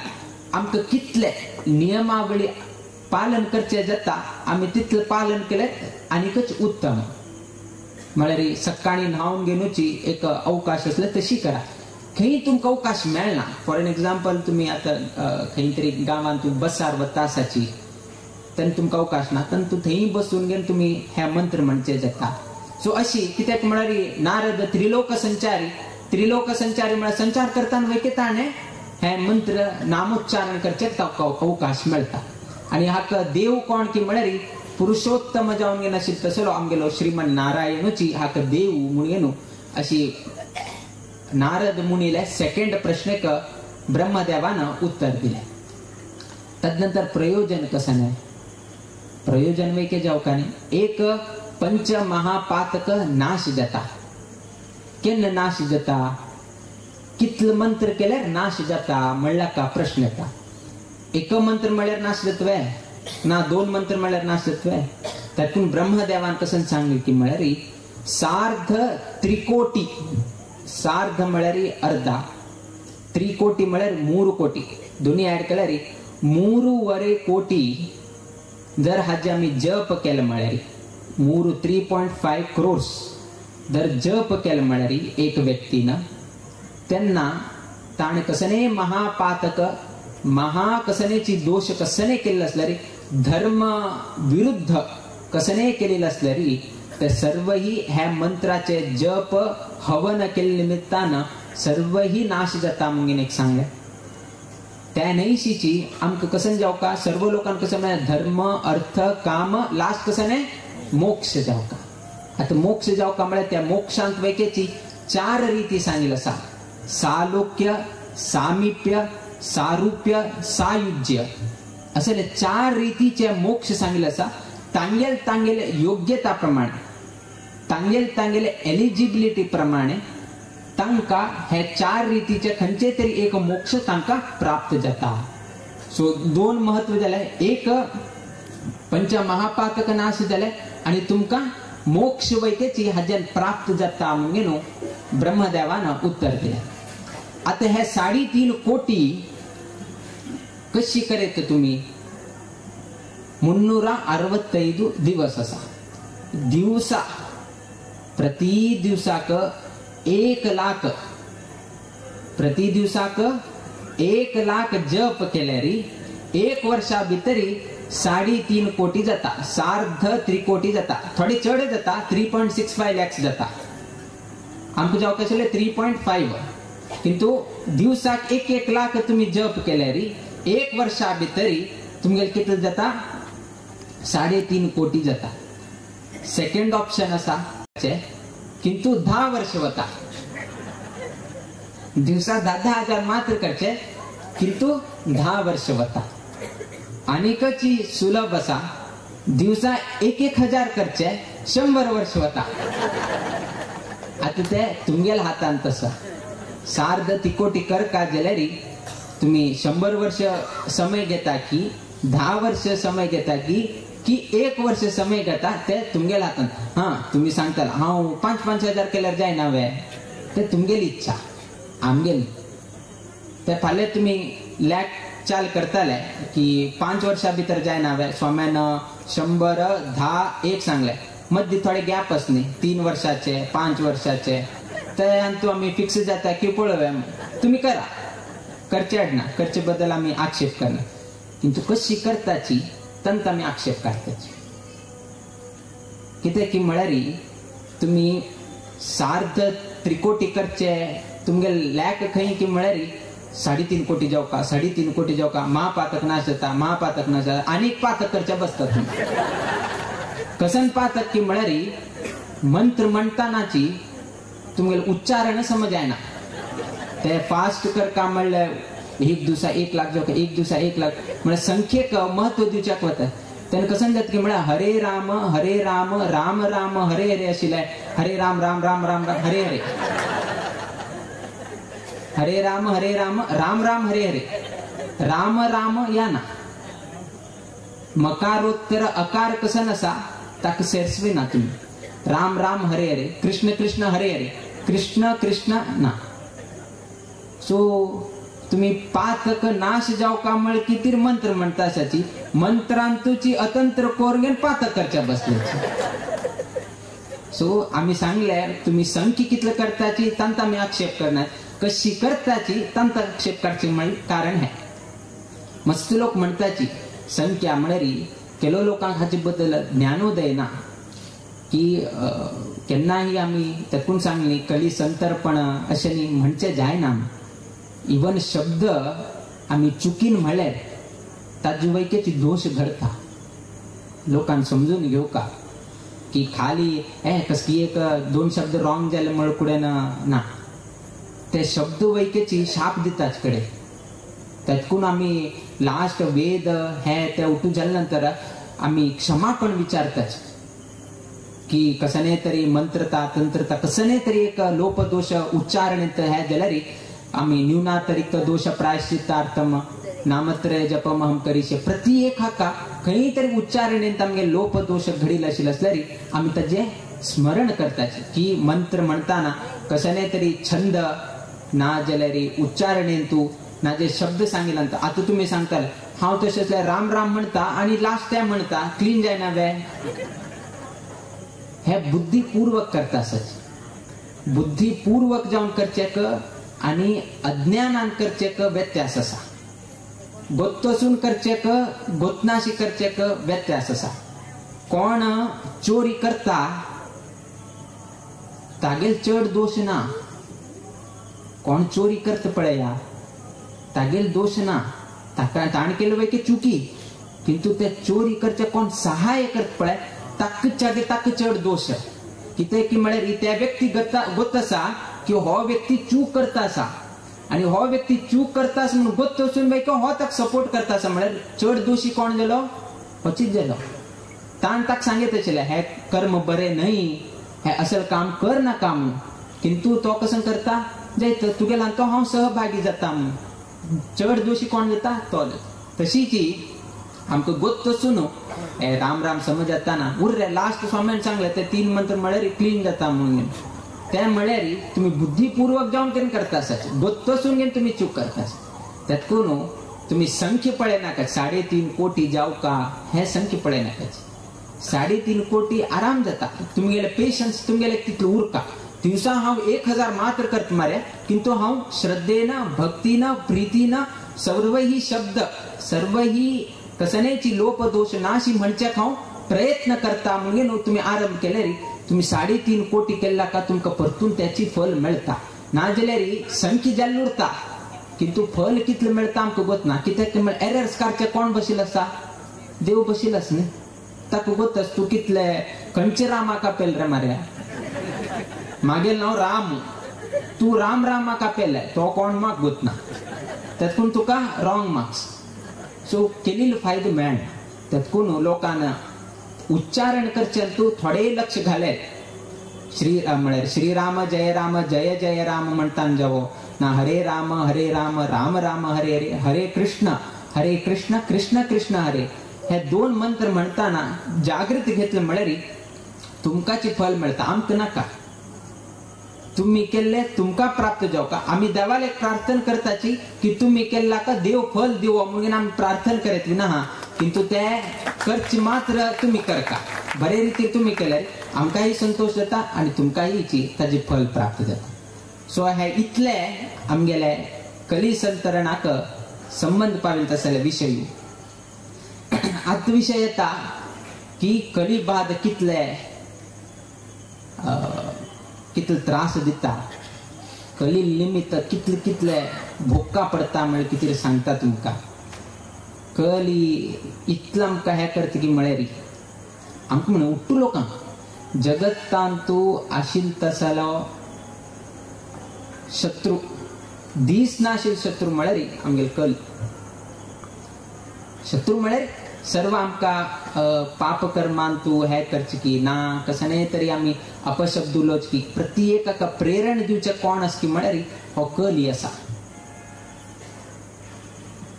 आमक कितले नियमावली पालन करचे जाता आम्ही तिथलं पालन केलं आणिकच उत्तम. म्हळ्यार सकाळी न्हावून घेऊची एक अवकाश असलं तशी करा. खंय तुमका अवकाश मेळना, फॉर एन एक्झाम्पल तुम्ही आता खंय तरी गावांत बसार व तासाची तर तुमका अवकाश ना, तर तू थंय बसून घेऊन तुम्ही ह्या मंत्र म्हणचे जाता. सो अशी कित्याक म्हळ्यार नारद त्रिलोक संचारी म्हळ्यार संचार करताना वैकेताने हे मंत्र नामोच्चारण करचे अवकाश मिळता. आणि हाक देव कोण की म्हळ्यार पुरुषोत्तम जाऊन घेऊन अशी तसलो आमगेलो श्रीमन नारायणची हाक देव म्हणून घेणू अशी नारद मुनीला सेकंड प्रश्नक ब्रह्मदेवानं उत्तर दिले. तदनंतर प्रयोजन कसं नाही, प्रयोजन वैके जाऊ का नाही, एक पंच महापातक नाश जाता. केन नाश जाता, कितलं मंत्र केल्यार नाश जाता म्हणला का प्रश्न येता. एक मंत्र म्हणल्यार नाश जातवे ना, दोन मंत्र म्हणल्यार नाश जातवे. त्यातून ब्रह्मदेवान कसं सांगितलं की म्हळ्यार सार्ध त्रिकोटी, सार्ध म्हळ्यार अर्धा, त्रिकोटी म्हळ्यार 3 कोटी, दोन्ही ऍड केल्यार 3.25 कोटी जर हाजे आम्ही जप केलं म्हळ्यार 3.5 crores जर जप केलं म्हळ्यार एक व्यक्तीनं त्यांना ताण कसने महापातक महाकसनेची दोष कसने केलेलं असल्यारी धर्म विरुद्ध कसने केलेलं असल्यारी तर सर्वही ह्या मंत्राचे जप हवन केले निमित्तानं सर्वही नाश जाता म्हणून एक सांगले. त्या नैशीची आमक कसं जाऊ का, सर्व लोकांना कसं म्हणजे धर्म अर्थ काम लास्ट कसं नाही मोक्ष जाऊ का. आता मोक्ष जाऊ का म्हणजे त्या मोक्षांत वैकेची 4 रीती सांगितलं असा. सालोक्य, सामिप्य, सारूप्य, सायुज्य असे 4 रीतीचे मोक्ष सांगितलं असा. तांगेल योग्यताप्रमाणे, तांगेल एलिजिबिलिटी प्रमाणे तांका हे 4 रीतीचे खंचे तरी एक मोक्ष तांका प्राप्त जाता. सो 2 महत्व झाले, एक पंच महापातक नाश झाले आणि तुमका मोक्ष वैकेची हजन प्राप्त जाता म्हणून ब्रह्मदेवानं उत्तर दिले. आता हे 3.5 कोटी कशी करेत तुम्ही 365 दिवस असा. दिवसा प्रति दिवसाक 1 लाख, प्रति दिवसाक 1 लाख जप केल्यारी 1 वर्षा भितरी 3.5 कोटी जाता, सार्ध त्रिकोटी जाता, थोडी चढ जाता 3.65 lakhs जाता. आमक जाऊ कसले 3.5 किंतु दिवसाक 1 लाख तुम्ही जप केल्यारी 1 वर्षा भितरी तुमगे किती जाता 3.5 कोटी जाता. सेकंड ऑप्शन असा करचे किंतु 10 वर्ष वता दिवसा 10,000 मात्र करचे किंतु 10 वर्ष वता अनेकची सुलभ असा दिवसा 1,000 करचे 100 वर्ष वता आता ते तुमगेल हातान तसं सार्ध तिकोटी कर का जलेरी तुम्ही 100 वर्ष समय घेता की 10 वर्ष समय घेता की 1 वर्ष समय घेता ते तुमगेल हातान हा तुम्ही सांगताल हांव 5-5 हजार केल्यार जायना वे ते तुमगेली इच्छा आमगेल ते फाल्यां तुम्ही लॅक चाल करताले की 5 वर्षा भितर जायना वे स्वाम्यान 100 10 1 सांगले मध्ये थोडे गॅप असणे 3 वर्षाचे 5 वर्षाचे ते आम्ही फिक्स जाता की पळवे तुम्ही करा करचे अडना करचे बद्दल आम्ही आक्षेप करणार किंतु कशी करताची तंत आम्ही आक्षेप करताची किते की म्हळ्यारी तुम्ही सार्ध त्रिकोटी करचे तुमगे लॅक खंय की म्हळ्यारी 3.5 कोटी जाऊ का 3.5 कोटी जाऊ का महापातक नाश जाता महापातक नाश जाता अनेक पातक करच्या बसतात कसन पातक की म्हळ्यारी मंत्र म्हणतानाची तुमगे उच्चारण समजायना ते फास्ट कर का म्हणलं 1 दिवसा 1 लाख जाऊ का 1 दिवसा 1 लाख म्हणजे संख्येक महत्व दिवच्याक वता त्याने कसं जात की म्हणा हरे राम राम राम हरे हरे अशिलाय हरे राम राम राम राम राम हरे हरे हरे राम राम राम हरे हरे राम राम या ना मकारोत्तर अकार कसं नसा ताक सेरसवे ना तुम्ही राम राम हरे हरे कृष्ण कृष्ण हरे हरे कृष्ण कृष्ण ना सो तुम्ही पातक नाश जाऊ का मळ कितीर मंत्र म्हणता असाची मंत्रांतुची अतंत्र कोरगेन पातक करच्या बसल्याची सो आम्ही सांगल्यार तुम्ही संख्या कितलं करताची तंत आम्ही आक्षेप करणार कशी करताची तंत आक्षेप करची कारण आहे मस्त लोक म्हणताची संख्या म्हणरी केलो लोकांक हाचे बद्दल ज्ञानोदय ना की केन्नाही आम्ही त्यातून सांगली कली संतर्पण अशे म्हणचे जायना इवन शब्द आम्ही चुकीन म्हळ्यार ताजी वैकेची दोष घडता लोकांना समजून घेऊ का की खाली कसकी 1-2 शब्द रॉंग जाले मळ कुडे ना ते शब्द वैकेची शाप दिताच कडे त्यातून आम्ही लास्ट वेद हे ते उठू झाल्यानंतर आम्ही क्षमापण विचारताच की कसने तरी मंत्रता तंत्रता कसने तरी एक लोपदोष उच्चारण हे जाल्यार आम्ही न्यूनातरिक्त दोष प्रायश्चित्तार्थम नामत्रय जपम हम करीशे प्रति एक हाका खंय तरी उच्चारणेंत आमगे लोपदोष घडील आशिल्ले असल्यारी आम्ही ताजे स्मरण करताचे की मंत्र म्हणताना कसने तरी छंद ना जाल्यारी उच्चारणेंतू ना जे शब्द सांगितल्यानंतर आता तुम्ही सांगताल हांव तशेंच राम राम म्हणता आणि लास्ट ते म्हणता क्लीन जायना वे हे बुद्धिपूर्वक करता सच बुद्धिपूर्वक जाऊन करचेक आणि अज्ञानान करचेक व्यत्यास असा गोत्तसून करचेक गोतनाशी करचेक व्यत्यास असा कोण चोरी करता तागेल चढ दोष ना कोण चोरी करत पळया तागेल दोष ना ताण केलं वै की चुकी किंतु ते चोरी करचे कोण सहाय्य करत पळय ताक चढ दोष किते की म्हळ्यार त्या व्यक्ती गोत असा की हो व्यक्ती चूक करता असा आणि हो व्यक्ती चूक करता असा म्हणून गोत असून वै हो ताक सपोर्ट करता असा म्हळ्यार चढ दोषी कोण जालो होचीच जालो ताण ताक सांगत आशिल्ले हे कर्म बरे न्हय हे असल काम कर नाका म्हणून किंतु तो कसं करता जायत तुगेला तो हांव सहभागी जाता म्हणून चढ दोषी कोण जाता तो तशीची आमकां गोत्त सुनो राम राम समज येताना उर्रे लास्ट स्वाम्यान सांगले ते 3 मंत्र म्हळ्यार क्लीन जाता म्हणून ते म्हळ्यार तुम्ही बुद्धिपूर्वक जाऊन केन करता आसात गोत्त सुन घेन तुम्ही चूक करता त्यातून तुम्ही संख्या पळय नाका 3.5 कोटी जाऊ का हे संख्या पळय नाका 3.5 कोटी आराम जाता तुमगेले पेशन्स तुमगेले तितलो उरका दिवसा हांव 1000 मात्र करत मारे किंतु हांव श्रद्धेनं भक्तीनं प्रीतीनं सर्व ही शब्द सर्व ही कसनेची लोपदोष नाशी म्हणच्याक हांव प्रयत्न करता म्हणून तुम्ही आरंभ केल्यारी तुम्ही 3.5 कोटी केला का तुमका परतून त्याची फल मिळता ना जाल्यारी संख्या जाल्ली उरता किंतु फल कितले मिळता आमकां गोत ना कित्याक एरर्स काडचे कोण बशिल्लो आसा देव बशिल्लो आसा न्ही ताका गोत तूं कितले खंयचे रामाक आपेल रे मार्या मागेल नाव राम, तू राम राम म्हाका आपयलाय तो कोण म्हाका गोतना, तेतकून तुका रॉंग मार्क्स. सो केलेलो फायदो मेळना. तेतकून लोकांना उच्चारण करचे तू थोडे लक्ष घाले. श्रीराम म्हळ्यार श्रीराम जय जय जय राम म्हणटान जावो ना, हरे राम राम राम हरे हरे, हरे कृष्ण कृष्ण कृष्ण हरे. हे दोन मंत्र म्हणताना जागृती घेतलं म्हळ्यार तुमकाची फल मेळटा, आमकां नाका. तुम्ही केले तुमका प्राप्त जाव का. आम्ही देवाला एक प्रार्थना करताची की तुम्ही केला का देव फल दिवो म्हणून आम्ही प्रार्थना करत विना, किंतु ते खर्च मात्र तुम्ही करता बरे रीती तुम्ही केल्यार आमकांही संतोष जाता आणि तुमकांही ताचे फल प्राप्त जाता. सो हे इतले आमगेले कली संतरणाक संबंध पावित असले विषय. आत विषय येता की कली बाद कितले त्रास दिता, कली निमित्त कितले भोक्का पडता म्हळ्यार कितें सांगता तुमका. कली इतलो आमकां हे करता की म्हळ्यार आमकां म्हण उट्टू लोकांक जगतान तूं आशिल तसलो शत्रू दीस नाशिल शत्रू म्हळ्यार आमगेल कल. शत्रू म्हळ्यार सर्व आमकां पाप कर्मान तूं हे करचे की ना, कसले तरी आमी अपशब्द उलोवचे की प्रत्येकाक प्रेरण दिवचे कोण आसा की म्हळ्यार हो कली आसा.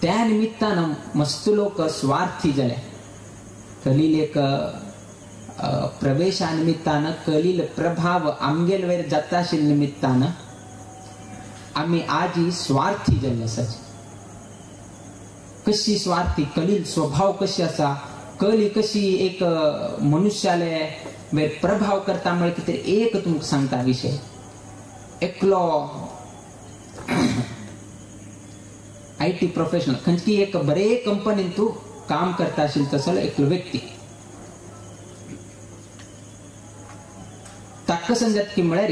त्या निमित्तान मस्त लोक स्वार्थी जाले. कलील एक प्रवेशा निमित्तान कलील प्रभाव आमगेल वयर जाता आशिल्ल्या निमित्तान आम्ही आजी स्वार्थी जाल्ले आसात. कशी स्वार्थी कलील स्वभाव कशी असा, कली कशी एक मनुष्याले वयर प्रभाव करता म्हळ्यार कितें एक तुमकां सांगता विषय. एकलो IT प्रोफेशनल खंयची एक बरे कंपनीन तूं काम करता आशिल्लो तसलो एकलो व्यक्ती ताका समजत की म्हळ्यार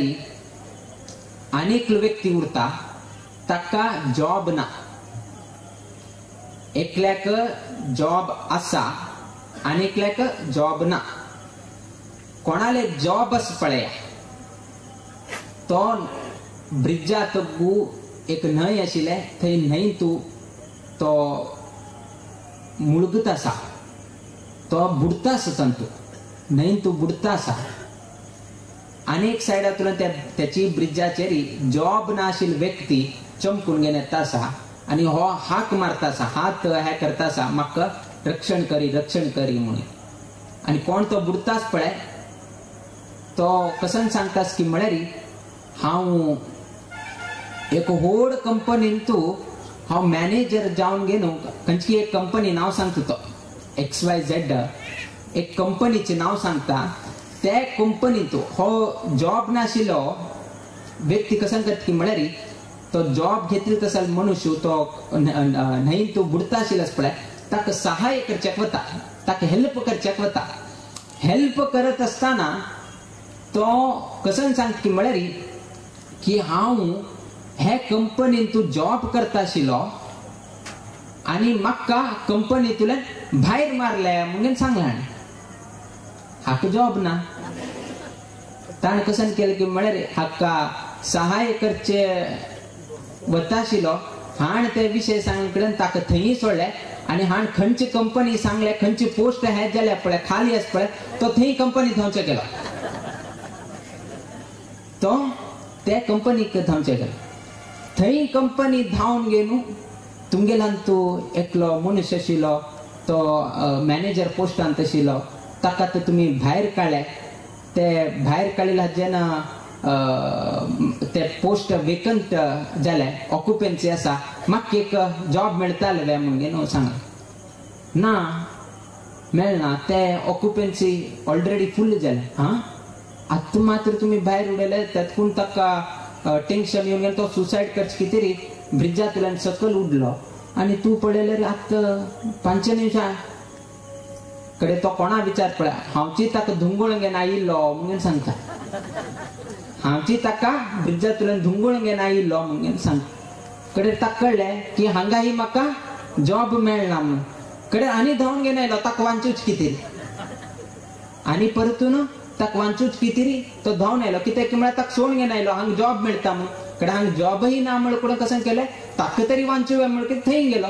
अनेक व्यक्ती उरता ताका जॉब ना. एकल्याक जॉब आसा आनी एकल्याक जॉब ना. कोणाले जॉब आसा पळय तो ब्रिजात एक न्हंय आशिल्ले थंय न्हंयेंत तो मुळगत आसा, तो बुडता आसा तंतू न्हंयेंत बुडता आसा. अनेक सायडांतल्यान त्याची ब्रिजाचेर जॉब ना आशिल्लो व्यक्ती चमकून घेवन येता आसा आणि हो हाक मारता आसा, हात हे करता आसा म्हाका रक्षण करी म्हणून. आणि कोण तो बुडताच पळय तो कसन सांगतास की म्हळ्यार हांव एक व्हड कंपनीन तूं हांव मॅनेजर जावन घेवन खंयची एक कंपनी नांव सांगता तो XYZ एक कंपनीचें नांव सांगता. त्या कंपनीत हो जॉब नाशिल्लो व्यक्ती कसन करता की म्हळ्यार तो जॉब घेतलो तसलो मनुष्य तो न्हंयेंत तो बुडता आशिल्लो पळय ताका सहाय्य करच्याक वता, ताका हेल्प करच्याक वता. हेल्प करत असताना तो कसन सांगता की म्हळ्यार की हांव हे कंपनीन तूं जॉब करता आशिल्लो आनी म्हाका कंपनींतल्यान भायर मारले म्हणून सांगलें. हाका जॉब ना. ताणें कसन केलें की म्हळ्यार हाका सहाय्य करचे वता आशिल्लो. हाण ते विशय सांगले ताका थंय सोडले आनी हाण खंयची कंपनी सांगले खंयची पोस्ट हे जाल्या पळय खाली आसा पळय तो थंय कंपनी धांवचे गेलो. तो त्या कंपनीक धांवचे गेलो. थंय कंपनी धांवन गेलो तुमगेल्यान तूं एकलो मनुष्य आशिल्लो तो मॅनेजर पोस्टांत आशिल्लो ताका तर तुमी भायर काडले. ते भायर काडिल्ले जेन्ना ते पोस्ट वेकंट जाले ऑक्युपन्सी आसा म्हाका एक जॉब मेळटाले म्हणून सांगा. ना मेळना ते ऑक्युपन्सी ऑलरेडी फुल्ल जाले. आतां मात्र तुमी भायर उडयले तेतकून ताका टेन्शन येवन गेलें. तो सुसायड करचे की तरी ब्रिजांतल्यान सकयल उडलो आनी तूं पळयल्यार आतां 5 निमिषां कडेन तो कोणा विचार पळय हांवची ताका धुंगोळ घेवन आयिल्लो म्हणून सांगता. हांवची ताका ब्रिजांतल्यान धुंगोळ घेवन आयिल्लो म्हणून सांगता. कडेन ताका कळ्ळें की हांगाही म्हाका जॉब मेळना म्हणून. कडेन आनी धांवन घेवन आयलो ताका वांचूच कितें आनी परतून ताक वांचूच किती रे तो धावून आयलो कित्याक की म्हळ्यार ताका सोडून घेवन आयलो हांगा जॉब मेळटा म्हणून कडे हांगा जॉबही ना म्हण कोण कसं केलें ताका तरी वांचूया म्हण थंय गेलो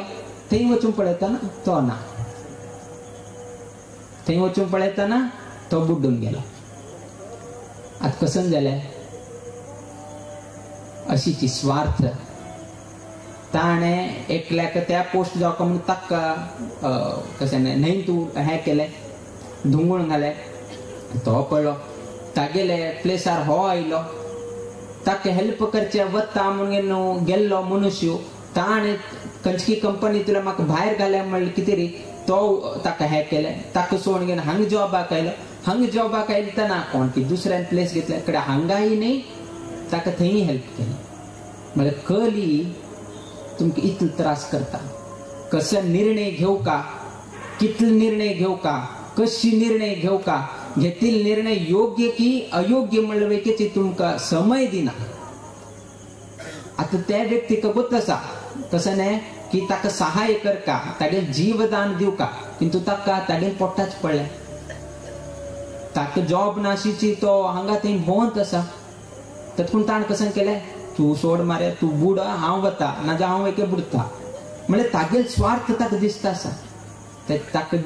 थंय वचून पळयतना तो ना थंय वचून पळयतना तो बुड्डून गेलो आता कसं जालें अशीची स्वार्थ ताणें एकल्याक त्या पोस्ट जावका म्हणून ताका कशें न्हय तूं हें केलें धुंगूळ घालें तो पळलो तागेले प्लेसार हो आयलो ताका हेल्प करचे वता म्हणून गेल्लो मनुष्य ताणें खंयची कंपनींतलो म्हाका भायर घाल्या म्हणलें कितें रे तो ताका हें केलें ताका सोडून घेवन हांगा जॉबाक आयलो हांगा जॉबाक आयतना कोण की दुसऱ्यान प्लेस घेतले कडेन हांगाय न्ही ताका थंय हेल्प केली म्हळ्यार कली तुमकां इतलो त्रास करता कसो निर्णय घेवका कितलो निर्णय घेवका कशी निर्णय घेवका घेतिल्लो निर्णय योग्य की अयोग्य म्हणल्यार तुमकां समय दिना आता त्या व्यक्तीक गोत आसा तसं न्हय की ताका सहाय्य करका तागे जीवदान दिवका किंतु ताका तागे पोट्टाच पडलें ताका जॉब नाशिची तो हांगा थंय भोंवत आसा तातूंत ताणें कसं केलें तूं सोड मारे तूं बुड हांव वता नाजाल्यार हांव एके बुडता म्हळ्यार तागेलो स्वार्थ ताका दिसता आसा ताका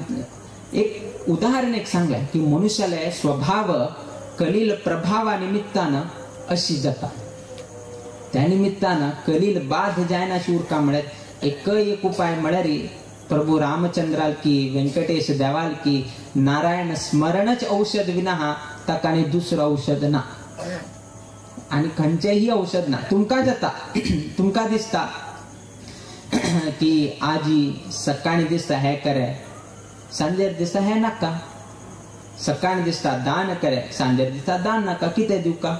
एक उदाहरण एक सांगलें की मनुष्याले स्वभाव कलील प्रभावा निमित्तान अशी जाता त्या निमित्तान कलील बाध जायनाशी उरका म्हळ्यार एक उपाय म्हळ्यार प्रभु रामचंद्राल की वेंकटेश देवाल की नारायण स्मरणच औषध विना ताका आनी दुसरो औषध ना आणि खंयचेही औषध ना तुमकां जाता तुमकां दिसता की आजी सकाळी दिसता हे करे सांजेर दिसता हे नाका सकाळी दिसता दान करे सांजेर दिसता दान नाका कितें दिवका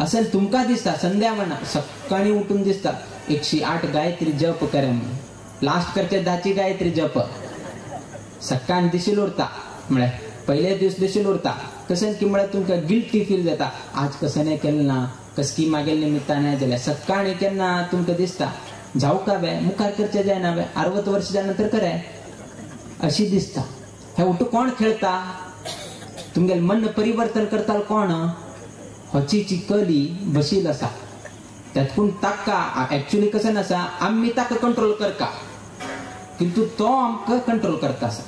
असेल तुमकां दिसता संध्यावना सकाळी उठून दिसता 108 गायत्री जप करे म्हणून लास्ट करचे 10ची गायत्री जप सकाळी दिशील उरता म्हळ्यार पहिले दिवस दिशील उरता कसं की म्हळ्यार तुमकां गिल्टी फील जाता आज कसं नाही केलें ना कसकी मागेल निमित्तान नाही जाल्यार सकाळी केन्ना तुमकां दिसता जावका बे मुखार करचे जायना बे 60 वर्ष जाल्या नंतर करे अशी दिसता हे उठ कोण खेळता तुमगेल मन परिवर्तन करता कोण हचीची कली बशील आसा त्यातून ताका एक्चुअली कसं आसा आम्ही ताका कंट्रोल करता किंतु तो आमकां कंट्रोल करता आसा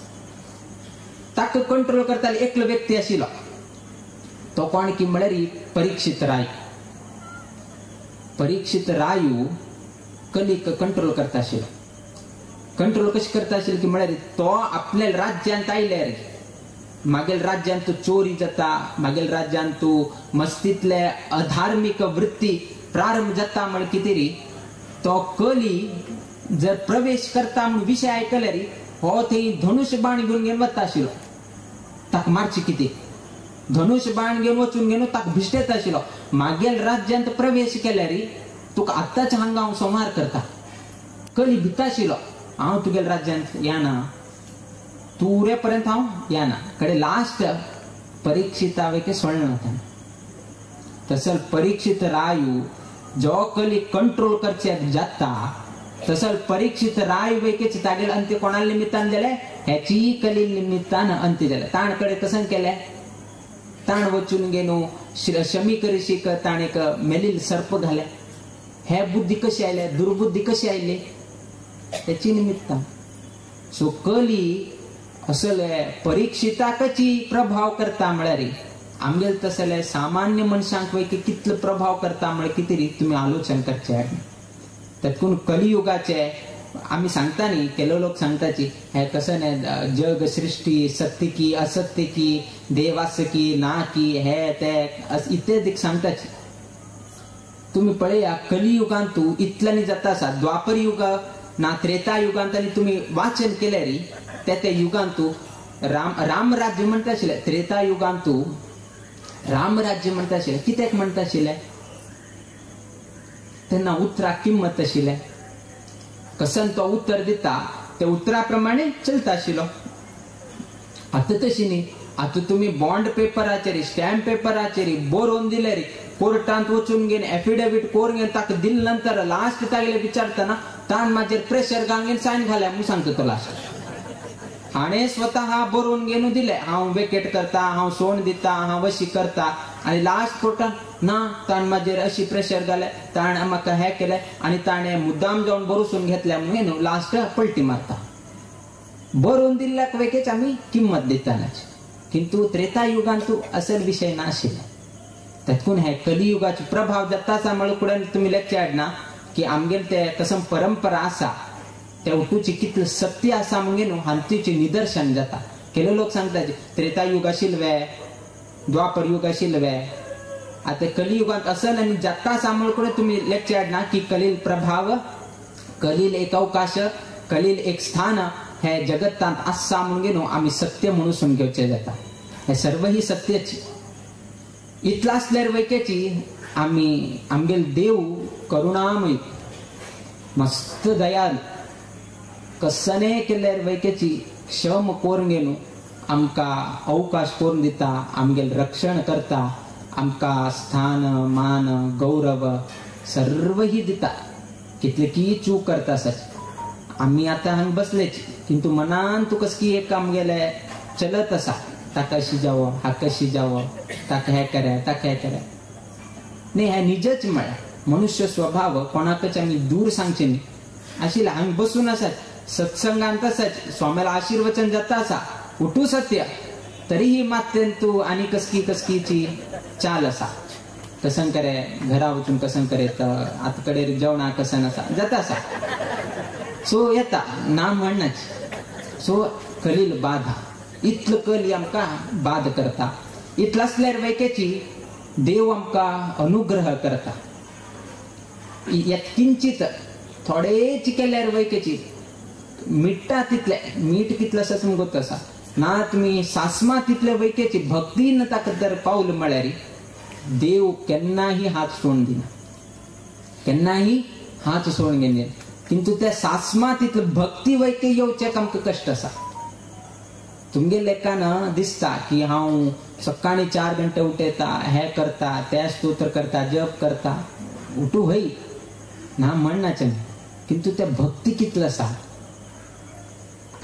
ताका कंट्रोल करता एकलो व्यक्ती आशिल्लो तो कोण की म्हळ्यार परीक्षित रायू कलीक कंट्रोल करता आशिल्लो कंट्रोल कशी करता आशिल्लो की म्हळ्यार तो आपल्या राज्यांत आयल्यार मागेल राज्यांत तू चोरी जाता मागेल राज्यांत तू मस्तीतले अधार्मिक वृत्ती प्रारंभ जाता म्हण कितें री तो कली जर प्रवेश करता म्हण विशय आयकले री हो थंय धनुष्य बाण घेवन वता आशिल्लो ताका मारची कितें धनुष्य बाण घेवन वचून घेवन ताका भिश्टेत आशिल्लो मागेल राज्यांत प्रवेश केल्यार तुका आत्ताच हांगा हांव संहार करता कली भिता आशिल्लो हांव तुगेल्या राज्यांत येना तू उरे पर्यंत हांव येना कडे लास्ट परीक्षिता वेके सोडना तसल परीक्षित रायू जो कली कंट्रोल करचे जाता तसल परीक्षित राय वेकेच तागेल अंत्य कोणाल निमित्तान जाले ह्याची कली निमित्तान अंत्य जाले ताण कडे कसं केले ताण वचून गेनो शमी ऋषीक ताण एक मेलील सर्प घाले हे बुद्धी कशी आयले दुर्बुद्धी कशी आयली त्याची निमित्तान सो कली असले परीक्षिताकची प्रभाव करता म्हळ्यार आमगेल तसले सामान्य मनशांक वैकी कितलो प्रभाव करता म्हळ्यार कितें तुम्ही आलोचन करचे त्यातून कलियुगाचे आम्ही सांगता न्ही केलो लोक सांगताची हे कसं नाही जग सृष्टी सत्य की असत्य की देवास की ना की हे ते इत्यादीक सांगताची तुम्ही पळया कलियुगांतू इतल्यानी जाता आसा द्वापर युग ना त्रेता युगांत तुम्ही वाचन केले री त्या युगांतू राम राज्य म्हणटा आशिल्ले त्रेता युगांतू राम राज्य म्हणटा आशिल्ले कित्याक म्हणटा आशिल्ले तेन्ना उतराक किंमत आशिल्ले कसन तो उत्तर दिता त्या उतरा प्रमाणे चलता आशिल्लो आता तशी न्ही आता तुम्ही बॉन्ड पेपराचेर स्टॅम्प पेपराचेर बरोवन दिले रे कोर्टांत वचून घेवन एफिडेविट कोरून घेवन ताका दिले नंतर लास्ट तागेले विचारतना ताण म्हाजेर प्रेशर घालून सायन घाल्या म्हणून सांगता तो लास्ट हाणे स्वतः बरोवन घेऊन दिले हांव वेकेट करता, हांव सोन दिता, हांव अशी करता, आणि लास्ट कोर्टान ना ताण म्हाजेर अशी प्रेशर घाले, ताण म्हाका हे केले आणि ताणे मुद्दाम जावन बरोवसून घेतल्या म्हणून लास्ट पलटी मारता. बरोवन दिल्ल्याक वेकेच आमी किंमत दितानाच. किंतु त्रेता युगांतू असल विषय नाशिल्ले. तातून हे कलियुगाचो प्रभाव जाता म्हळ्यार तुम्ही लक्ष हाडना की आमगेर ते कसम परंपरा आसा त्या उठूची कितलं सत्य आसा म्हणून हांतीचे निदर्शन जाता. केले लोक सांगतात त्रेता युग आशिल्ले, द्वापर युग आशिल्ले, आता कलियुगात असल आणि जाता आसा म्हणून तुम्ही लक्ष हाडना की कलील प्रभाव, कलील एक अवकाश, कलील एक स्थान हे जगतांत आसा म्हणून आम्ही सत्य म्हणून घेवचे जाता. हे सर्व ही सत्याची. इतला असल्यार वैकेची आम्ही आमगेल देव करुणामय मस्त दयाल कसने केल्यार वैकेची क्षम कोरून घेऊन आमका अवकाश करून दिता, आमगेल रक्षण करता, आमका स्थान मान गौरव सर्व ही दिता. कितले की चूक करता सच आम्ही आता हांग बसलेच, किंतु मनान तू कसकी एक आमगेले चलत असा, ताका अशी जावं, हा कशी जावं, ताका हे करे, ताका हे करे. नाही हे निजच म्हळ्या मनुष्य स्वभाव कोणाकच आम्ही दूर सांगचे न्ही. आशिल्ले हांग बसून आसात सत्संगांत आसात, स्वाम्याला आशीर्वचन जाता असा, उठू सत्य, तरीही मातेन तू आणि कसकी कसकीची चाल असा. कसन करे घरा वचून कसन करे, आत कडे जेवणा कसन असा जाता असा. सो येता ना म्हणच. सो कलील बाधा, इतलं कली आमका बाध करता. इतलं असल्यार वैकेची देव आमका अनुग्रह करता. किंचित थोडेच केल्यार वैकेची मिठा तितले मीठ कितलं असं समजत असा ना तुम्ही सासमा तितले वैकेची भक्तीन ताका जर पावल म्हळ्यार देव केन्नाही हात सोडून दिना, केन्नाही हात सोडून घेणे. किंतु त्या सासमा तितलं भक्ती वैके येवचेक आमकां कष्ट असा. तुमगे लेखान दिसता की हांव सकाळी 4 घंटे उठयता, हे करता, ते स्तोत्र करता, जप करता, उठू हई ना म्हणनाचें. किंतु त्या भक्ती कितलं असा.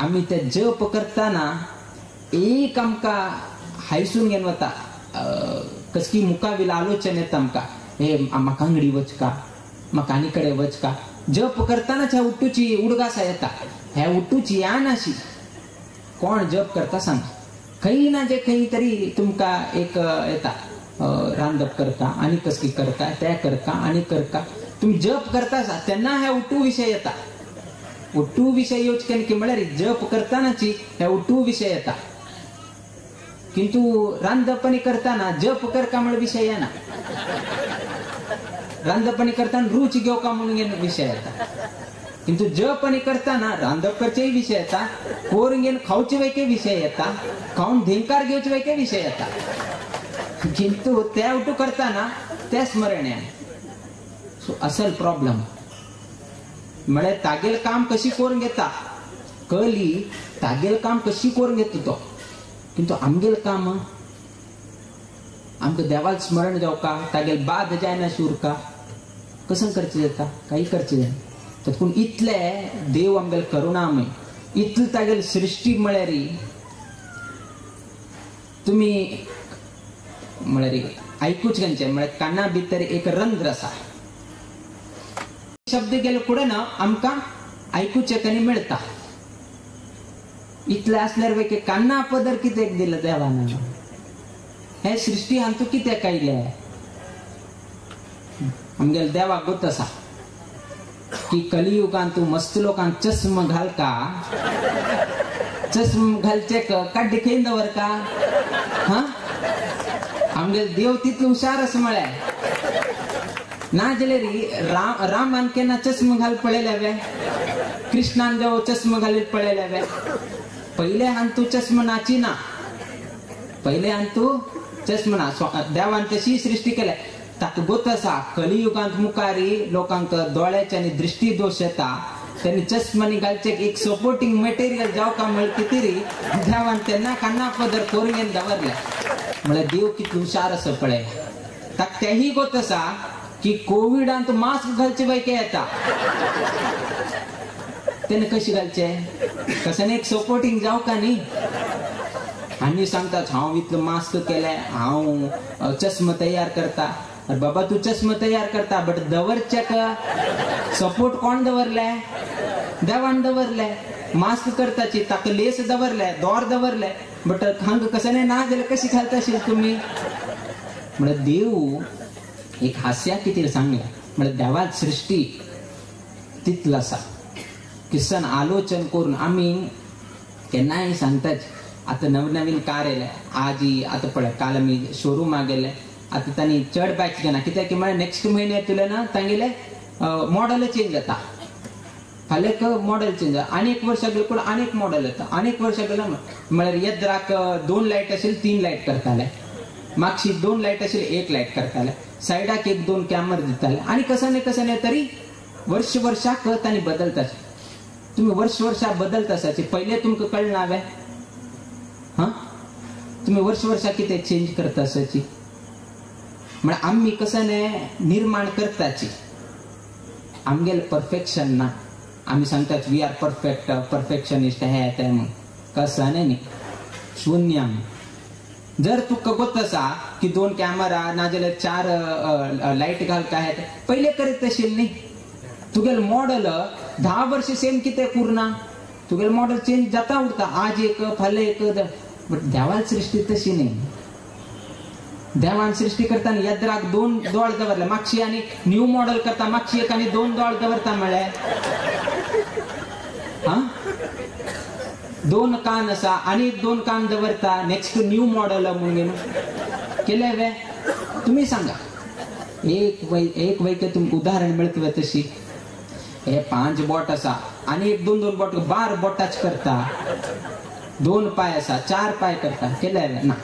आम्ही ते जप करताना एक आमका हायसून घेवन वता, कसकी मुखावेल आलोचन येता आमका, हे म्हाका अंगडी वचका, म्हाका आनी कडेन वचका. जप करतानाच ह्या उठूची उडगासा येता. ह्या उठूची या नाशी कोण जप करता सांग. खंय ना जे खंय तरी तुमका एक येता, रांदप करता आणि कसकी करता, ते करता आणि करता. तुम्ही जप करता तेन्ना ह्या उठू विषय येता. उठू विषय येवचें की म्हळ्यार जप करतानाची ह्या उठू विषय येता. किंतु रांदपणी करताना जप करका म्हण विषय येना. रांदपणी करताना रुच घेवका म्हणून विषय येता. किंतु जपणी करताना रांदप करचेय विषय येता, कोरून घेवन खावचे वैके विषय येता, खाऊन धिंकार घेवचे वैके विषय येता. किंतु ते उठू करताना ते स्मरण येना. सो असल प्रॉब्लेम म्हळ्यार तागेल काम कशी करून घेता, कली तागेल काम कशी करून घेता तो. किंतु आमगेल काम आमकां देवाल स्मरण जावका, तागेल बाद जायना शिवरका, कसं करचें जाता, काही करचें जायना. तातूंत इतले देव आमगेल करुणामय, इतली तागेल सृष्टी म्हळ्यार तुम्ही म्हळ्यार आयकूच घेवचें. म्हळ्यार काना भितर एक रंध्र आसा. शब्द गेले पुढे ना आमकां आयकूचे कनी मिळता. इतले असल्यार वेके कान्ना पदर कित्याक दिलं देवान. हे सृष्टी हांतू कित्याक आयले. आमगेल देवाक गोत आसा की कलियुगांत तू मस्त लोकांक चष्म घालका, चष्म घालचेक काड्डी खंय दवरका. हा आमगेल देव तितलो हुशार असं म्हळ्यार ना जाल्यार रामान केन्ना चष्म घाल पळयले, कृष्णान जेव चष्म घालीत पळयले. पहिले हांतू चष्म नाची ना, पहिले हांतू चष्म ना. देवान तशी सृष्टी केल्या. ताका गोत आसा कलियुगांत मुखारी लोकांक दोळ्याचे आनी दृष्टी दोष येता, त्यांनी चष्मानी घालचे एक सपोर्टिंग मटेरियल जावका म्हळ्यार तरी देवान तेन्ना कान्ना पदर करून घेवन दवरले. म्हळ्यार देव कितलो हुशार असो पळय. ताका तेही गोत आसा की कोविडांत मास्क घालचे वैके येता, तेन्ना कशें घालचे. कसं एक सपोर्टिंग जाऊ का नाही. आणि सांगतात हांव इतलं मास्क केलंय, हांव चष्मा तयार करता. अरे बाबा तू चष्मा तयार करता बट दवरच्या का सपोर्ट कोण दवरलाय? देवान दवरलाय. मास्क करताची ताका लेस दवरलाय, दोर दवरलाय, बट हांग कसं नाही ना जाल्यार कशी घालता आशिल तुम्ही? म्हणजे देव एक हास्या किती सांगला म्हणजे देवा सृष्टी तितलं आसा. किसन आलोचन करून आम्ही केन्नाय सांगतात. आता नवनवीन कार येयले आजी. आता पळय काल आमी शोरूमाक गेले. आता तांणी चड बॅच घेना कित्याक की म्हळ्यार नेक्स्ट म्हयने येतले ना तांगेले मॉडल चेंज जाता. फाल्यां मॉडल चेंज जाता. आनी एक वर्सा गेले आनी एक मॉडल येता. आनी एक वर्सा गेले म्हळ्यार येद्राक 2 लायट आशिल्ले 3 लायट करताले. मागची 2 लायट आशिल्ले 1 लायट करताले. सायडाक 1-2 कॅमेरा दिताले. आनी कसं नाही तरी वर्षाक तांणी बदलता. तुम्ही वर्षा बदलता आसाचे पहिले तुमकां कळना हांवें. हा तुम्ही वर्षा कितें चेंज करता आसाची. म्हळ्यार आमी कसं नाही निर्माण करताची. आमगेल परफेक्शन ना. आम्ही सांगतात वी आर परफेक्ट, परफेक्शनिस्ट हे ते म्हणून. कसं नाही शून्य. आमी जर तुका गोत आसा की 2 कॅमेरा नाजाल्यार 4 लायट घाल काय पहिले करीत आशिल्ली न्ही. तुगेल मॉडल 10 वर्ष सेम कितें कुरना. तुगेल मॉडल चेंज जाता उरता. आज एक फाल्यां एक. बट देवाची सृष्टी तशी नाही. देवान सृष्टी करताना येद्राक 2 दोळ दवरले. मागची आनी न्यू मॉडल करता मागची एक आनी 2 दोळ दवरता म्हळ्यार हा 2 कान आसा आनी 2 कान दवरता. नेक्स्ट न्यू मॉडल म्हणून केले वे. तुम्ही सांगा एक वैके तुमकां उदाहरण मेळटलें तशी. हे 5 बोट आसा आनी एक 2-2 बोट 12 बोटाच करता. 2 पाय आसा 4 पाय करता. केले ना.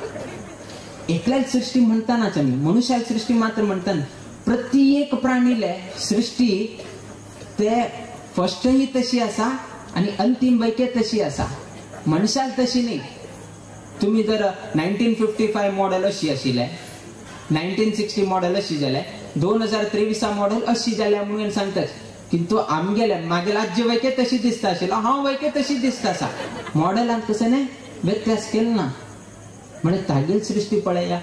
एकल्याच सृष्टी म्हणतानाच आम्ही मनुष्याची सृष्टी मात्र म्हणताना प्रत्येक प्राणीले सृष्टी ते फर्स्टही तशी आसा आणि अंतिम वैके तशी आसा. मनशाल तशी नाही. तुम्ही जर 1955 मॉडेल अशी आशिल्ले, 1960 मॉडेल अशी जाले, 2023 मॉडेल अशी जाल्या म्हणून सांगतात. किंतु आमगेले मागेल आजी वैके तशी दिसता आशिल्लो, हांव वैके तशी दिसता आसा. मॉडेलांत कसं नाही व्यत्यास केलो ना. म्हणजे तागेल सृष्टी पळया.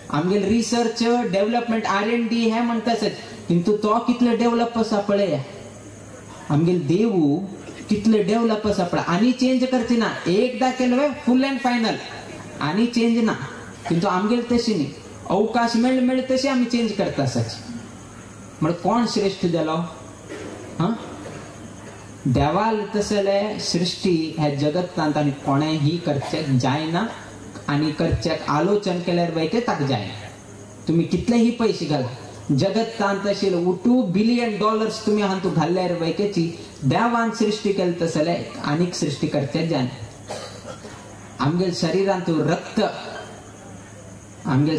आमगेल रिसर्च डेव्हलपमेंट R&D हे म्हणताच किंतु तो कितले डेव्हलप आसा पळया. आमगेल देव कितले डेव्हलप आसा पळय. आनी चेंज करची ना. एकदा केलं फुल अँड फायनल आनी चेंज ना. किंतु आमगेल तशी नाही. अवकाश मेळ तशी आम्ही चेंज करता आसाची. म्हणजे कोण श्रेष्ठ जालो हा देवाल तसले सृष्टी ह्या जगतांत आनी कोणेही करचेक जायना. आणि करचेक आलोचन केल्यार वैके ताक जायना. तुम्ही कितलेही पैसे घाला जगतांत आशिल्ले $2 बिलियन तुम्ही हातूंत घाल्ल्यार वैकेची देवान सृष्टी केली तसले आनीक सृष्टी करचेक जायना. आमगेल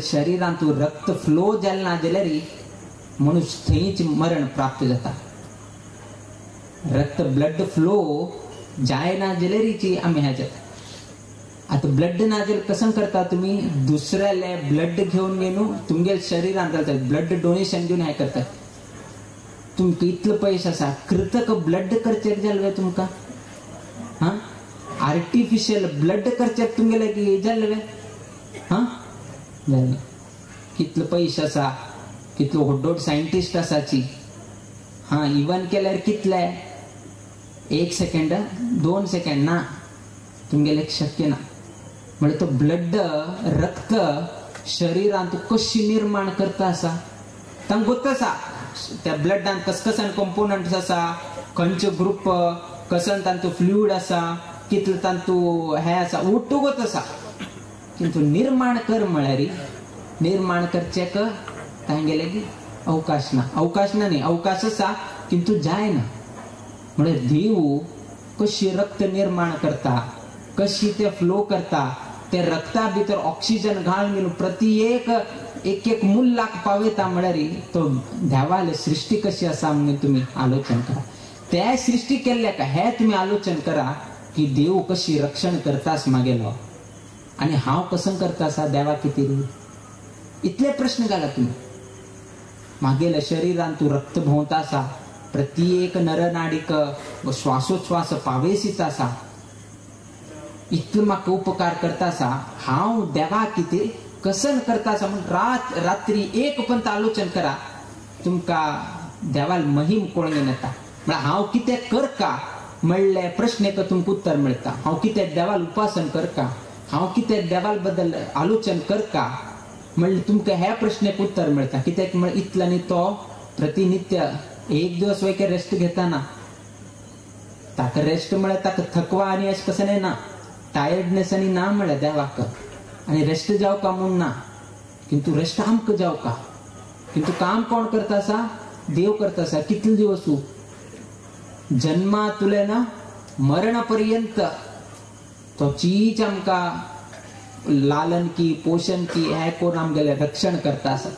शरिरांत रक्त फ्लो जालें ना जाल्यार मनुष्य थंयच मरण प्राप्त जाता. रक्त ब्लड फ्लो जायना जाल्यारीची आमी ह्या जाता. आता ब्लड ना जाल्यार कसं करता तुम्ही दुसऱ्याले ब्लड घेऊन गेलो तुमगे शरीरांत घालतात. ब्लड डोनेशन घेऊन हे करतात. तुमकां इतले पयशे आसा कृतक ब्लड करचेक जालें तुमकां. हा आर्टिफिशियल ब्लड करचेक तुमगेले की जालें हा जालें. कितले पयशे आसा कितलो व्हड सायंटिस्ट आसाची. हा इवन केल्यार कितले 1 सेकंड 2 सेकंड ना तुमगेले शक्य ना. म्हणजे तो ब्लड रक्त शरीरांत कशी निर्माण करता आसा तांकां गोत आसा. त्या ब्लडांत कसकसान कंपोनंट्स आसा, खंयचे ग्रुप कसन तांतू फ्लुइड आसा, कितले तांतू हे आसा उट्टू गोत आसा. किंतु निर्माण कर म्हळ्यार निर्माण करचेक तांगेले की अवकाश ना. अवकाश ना न्ही अवकाश आसा किंतु जायना. म्हणजे देव कशी रक्त निर्माण करता, कशी ते फ्लो करता, ते रक्ता भितर ऑक्सिजन घालून गेलो प्रत्येक एक मुल्लाक पावयता म्हळ्यार तो देवाले सृष्टी कशी आसा म्हणून तुम्ही आलोचन करा. त्या सृष्टी केल्ल्या का हे तुम्ही आलोचन करा की देव कशी रक्षण करतास मागेलो आणि हांव कसं करता आसा देवा किती. इतले प्रश्न घाला तुम्ही. मागेल्या शरीरांत तू रक्त भोंवता आसा. प्रत्येक नरनाडीक श्वासोच्छ्वास पावेसीचा आसा. इतलो म्हाका उपकार करतासा हांव देवा कितें कसन करतासा म्हणून रात्री एक पंत आलोचन करा तुमकां देवाल महिम कळून येता. म्हळ्यार हांव कितें करका म्हणले प्रश्नेक तुमकां उत्तर मेळटा. हांव कितें देवाल उपासन करका, हांव कितें देवाल बद्दल आलोचन करका म्हणले तुमकां ह्या प्रश्नेक उत्तर मेळटा. कित्याक म्हळ्यार इतलो न्ही तो प्रतिनित्य एक दिवस वयके रेस्ट घेताना. ताका रेस्ट म्हळ्यार ताका थकवा आनी अशें कशें ना, टायर्डनेस आनी ना म्हळ्यार देवाक. आनी रेस्ट जावका म्हूण ना, किंतु रेस्ट आमकां जावका. किंतु काम कोण करता आसा? देव करता आसा. कितले दिवस जन्मा तुले ना मरण पर्यंत तो चीज आमकां लालन की पोषण की हे करून आमगेलें रक्षण करता आसा.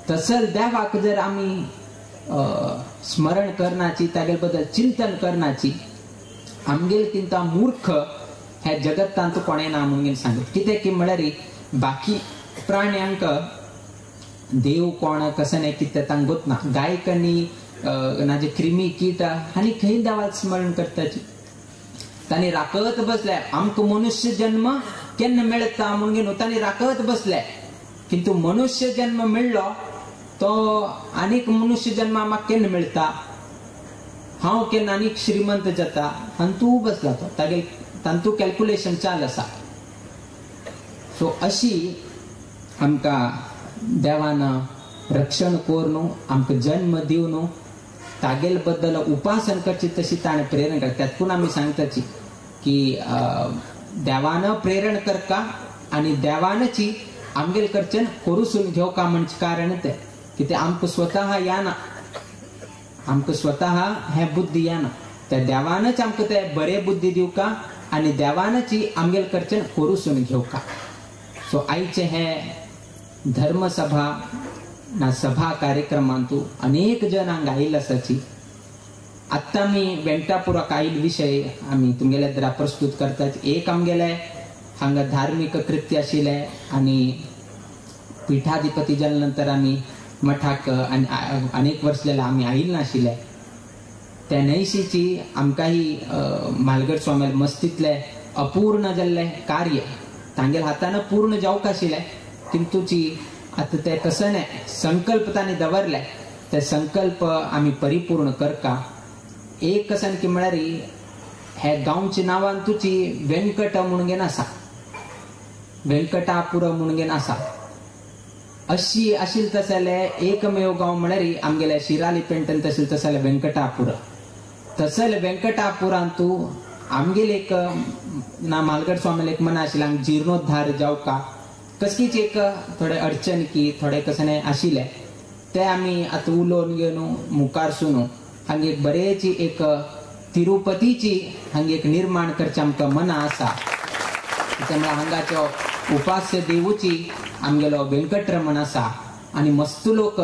तसल देवाक जर आमी स्मरण करनाची, तागे बद्दल चिंतन करनाची, आमगेल किंता मूर्ख हे जगतांत कोणें ना म्हणून सांगत. कित्याक की म्हळ्यार बाकी प्राण्यांक देव कोण कसं नाही कितें तांकां गोतना. गायकांनी नाजे क्रिमी कीट आनी खंय देवाल स्मरण करताची. तांणी राखत बसले आमकां मनुष्य जन्म केन्ना मेळटा म्हणून तांणी राखत बसले. किंतु मनुष्य जन्म मेळ्ळो तो आनीक मनुष्य जन्म म्हाका केन्ना मेळटा, हांव केन्ना आनीक श्रीमंत जाता आनी तूं बसला तो तागे तांतू कॅल्क्युलेशन चाल आसा. सो अशी आमकां देवान रक्षण करून आमकां जन्म दिवन तागेल बद्दल उपासन करची तशी ताणें प्रेरण करता. त्यातून आमी सांगताची की देवान प्रेरण करका आनी देवानची आमगेल कडच्यान करूसून घेवका म्हणजे कारण तें कितें आमकां स्वता येना, आमकां स्वता हे बुद्धी येना. त्या देवानच आमकां ते बरे बुद्धी दिवका आनी देवानची आमगेल कडच्यान करूसून घेवका. सो आयचे हे धर्मसभा ना सभा कार्यक्रमांतू अनेक जन हांगा आयिल्ले आसाची. आत्तां आमी वेंकटापुराक आयिल्ले विशय आमी तुमगेले द्वारा प्रस्तुत करतात. एक आमगेले हांगा धार्मीक कृत्य आशिल्ले आनी पिठाधिपती जाले नंतर आमी मठाक अनेक वर्स जाले आमी आयिल्ले नाशिल्ले. त्या नैशीची आमकां ही म्हालगड स्वामी मस्तीतले अपूर्ण जाल्ले कार्य तांगेल हातान पूर्ण जावंक आशिल्ले. किंतुची आता ते कसं नाही संकल्प तांणी दवरले ते संकल्प आमी परिपूर्ण करका. एक कसन की म्हळ्यार हे गांवच्या नांवान तुची वेंकट म्हणून आसा, वेंकटापुर म्हणून आसा. अशी आशिल्ली तसले एकमेव गांव म्हळ्यार आमगेले शिराली पेंटन तसले तसले वेंकटापुर. तसले वेंकटापुरांतू आमगेले एक ना म्हालगड स्वामी एक मना आशिल्ले हांगा जीर्णोद्धार जावका कसलीच एक थोडे अडचण की थोडे कसं आशिल्ले ते आमी आतां उलोवन घेवन मुखार सुनू हांगा एक बरेची एक तिरुपतीची हांगा एक निर्माण करचें आमकां मना आसा. त्यामुळे हांगाच्यो उपास्य देवूची आमगेलो वेंकटरमण आसा आनी मस्त लोक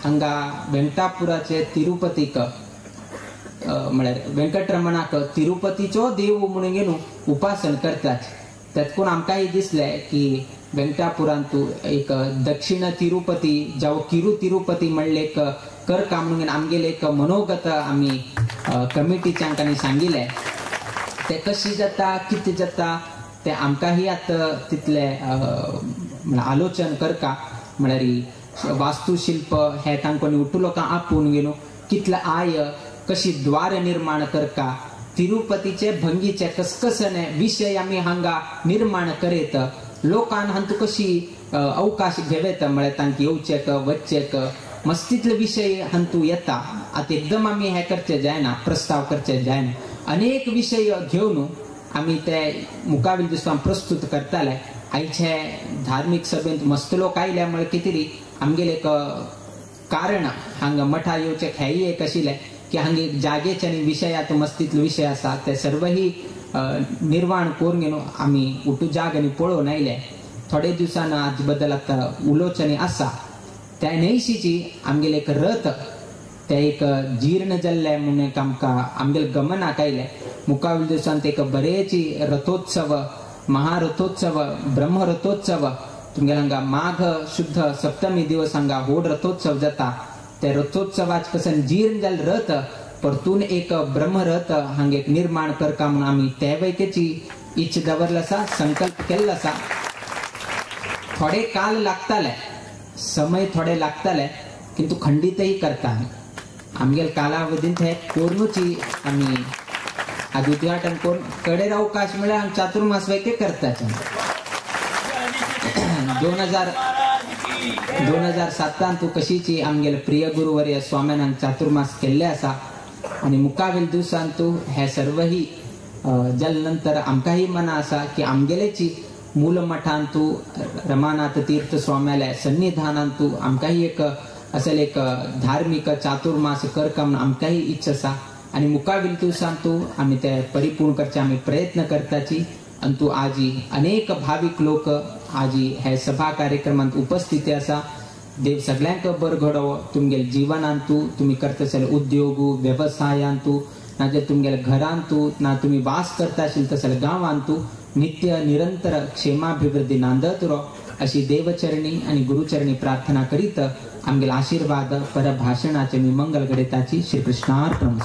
हांगा वेंकटापुराचे तिरुपतीक म्हळ्यार वेंकटरमणाक तिरुपतीचो देव म्हणून घेवन उपासन करतात. त्यातून आमकांय दिसले की वेंकटापुरांतू एक दक्षिण तिरुपती जावं किरू तिरुपती म्हणले एक करका म्हणून आमगेले एक मनोगत आमी कमिटीच्यांक सांगिल्ले. ते कशी जाता कितें जाता ते आमकांही आतां तितले आलोचन करका. म्हळ्यार वास्तुशिल्प हे तांकां उठलो का आपूण घेवन कितले आय कशी द्वार निर्माण करका तिरुपतीचे भंगीचे कसकसने विषय आमी हांगा निर्माण करीत लोकांन हांतू कशी अवकाश घेवेत म्हळ्यार तांकां येवचेक वचचेक मस्तीतले विषय हांतू येता. आतां एकदम आमी हे करचे जायना, प्रस्ताव करचे जायना. अनेक विषय घेवन आमी ते मुखावेल दिसा प्रस्तुत करताले. आयचे धार्मीक सभेंत मस्त लोक आयले म्हळ्यार कितें आमगेले एक कारण हांगा मठा येवचेक हेय एक आशिल्ले की हांगा एक जागेचे आनी विशयात मस्तीतले विशय आसा ते सर्व ही निर्माण करून घेवन आमी उठू जाग आनी पळोवन आयले. थोडे दिवसान हाजे बद्दल आतां उलोवचें आसा. त्या नैशीची आमगेले एक रथ ते एक जीर्ण जाल्ले म्हणून एक आमकां आमगेले गमनाक आयले. मुखावेल दिवसांत एक बरेची रथोत्सव महारथोत्सव ब्रह्मरथोत्सव तुमगेले हांगा माघ शुद्ध सप्तमी दिवस हांगा व्हड रथोत्सव जाता. त्या रथोत्सवाचे पासून जीर्ण जाल्ले रथ परतून एक ब्रह्मरथ हांगा एक निर्माण करका म्हणून आमी ते वैकेची इच्छ दवरलसा संकल्प केल्लसा थोडे काल लागताले समय थोडे लागताले किंतु खंडितही करता आमगेल कालावधीत हे कोरूची आम्ही आज उद्घाटन करून कडेर अवकाश मिळेल आम्ही चातुर्मास वैके करता 2007 कशीची आमगेल प्रिय गुरुवर्य स्वाम्यान चातुर्मास केल्ले आसा आणि मुकावेल दिवसांतू हे सर्वही जल नंतर आमकाही मना असा की आमगेलेची मूल मठांतू रमानाथ तीर्थ स्वाम्याले सन्निधानांतू आमकाही एक असेल एक धार्मिक चातुर्मास करकम आमकाही इच्छा असा आणि मुकावेल दिवसांतू आम्ही ते परिपूर्ण करचे आम्ही प्रयत्न करताची अंतु आजी अनेक भाविक लोक आजी हे सभा कार्यक्रमात उपस्थित असा देव सगळ्यांक बर घडो तुमगेल जीवनांतू तुम्ही करतसेल उद्योग व्यवसायांतू ना जे तुमगेल घरांतू ना तुम्ही वास करता असेल तसेल गावांतू नित्य निरंतर क्षेमाभिवृद्धी नांदत रो अशी देवचरणी आणि गुरुचरणी प्रार्थना करीत आमगेल आशीर्वाद पर भाषणाचे मी मंगल गणिताची श्री कृष्णार्पण.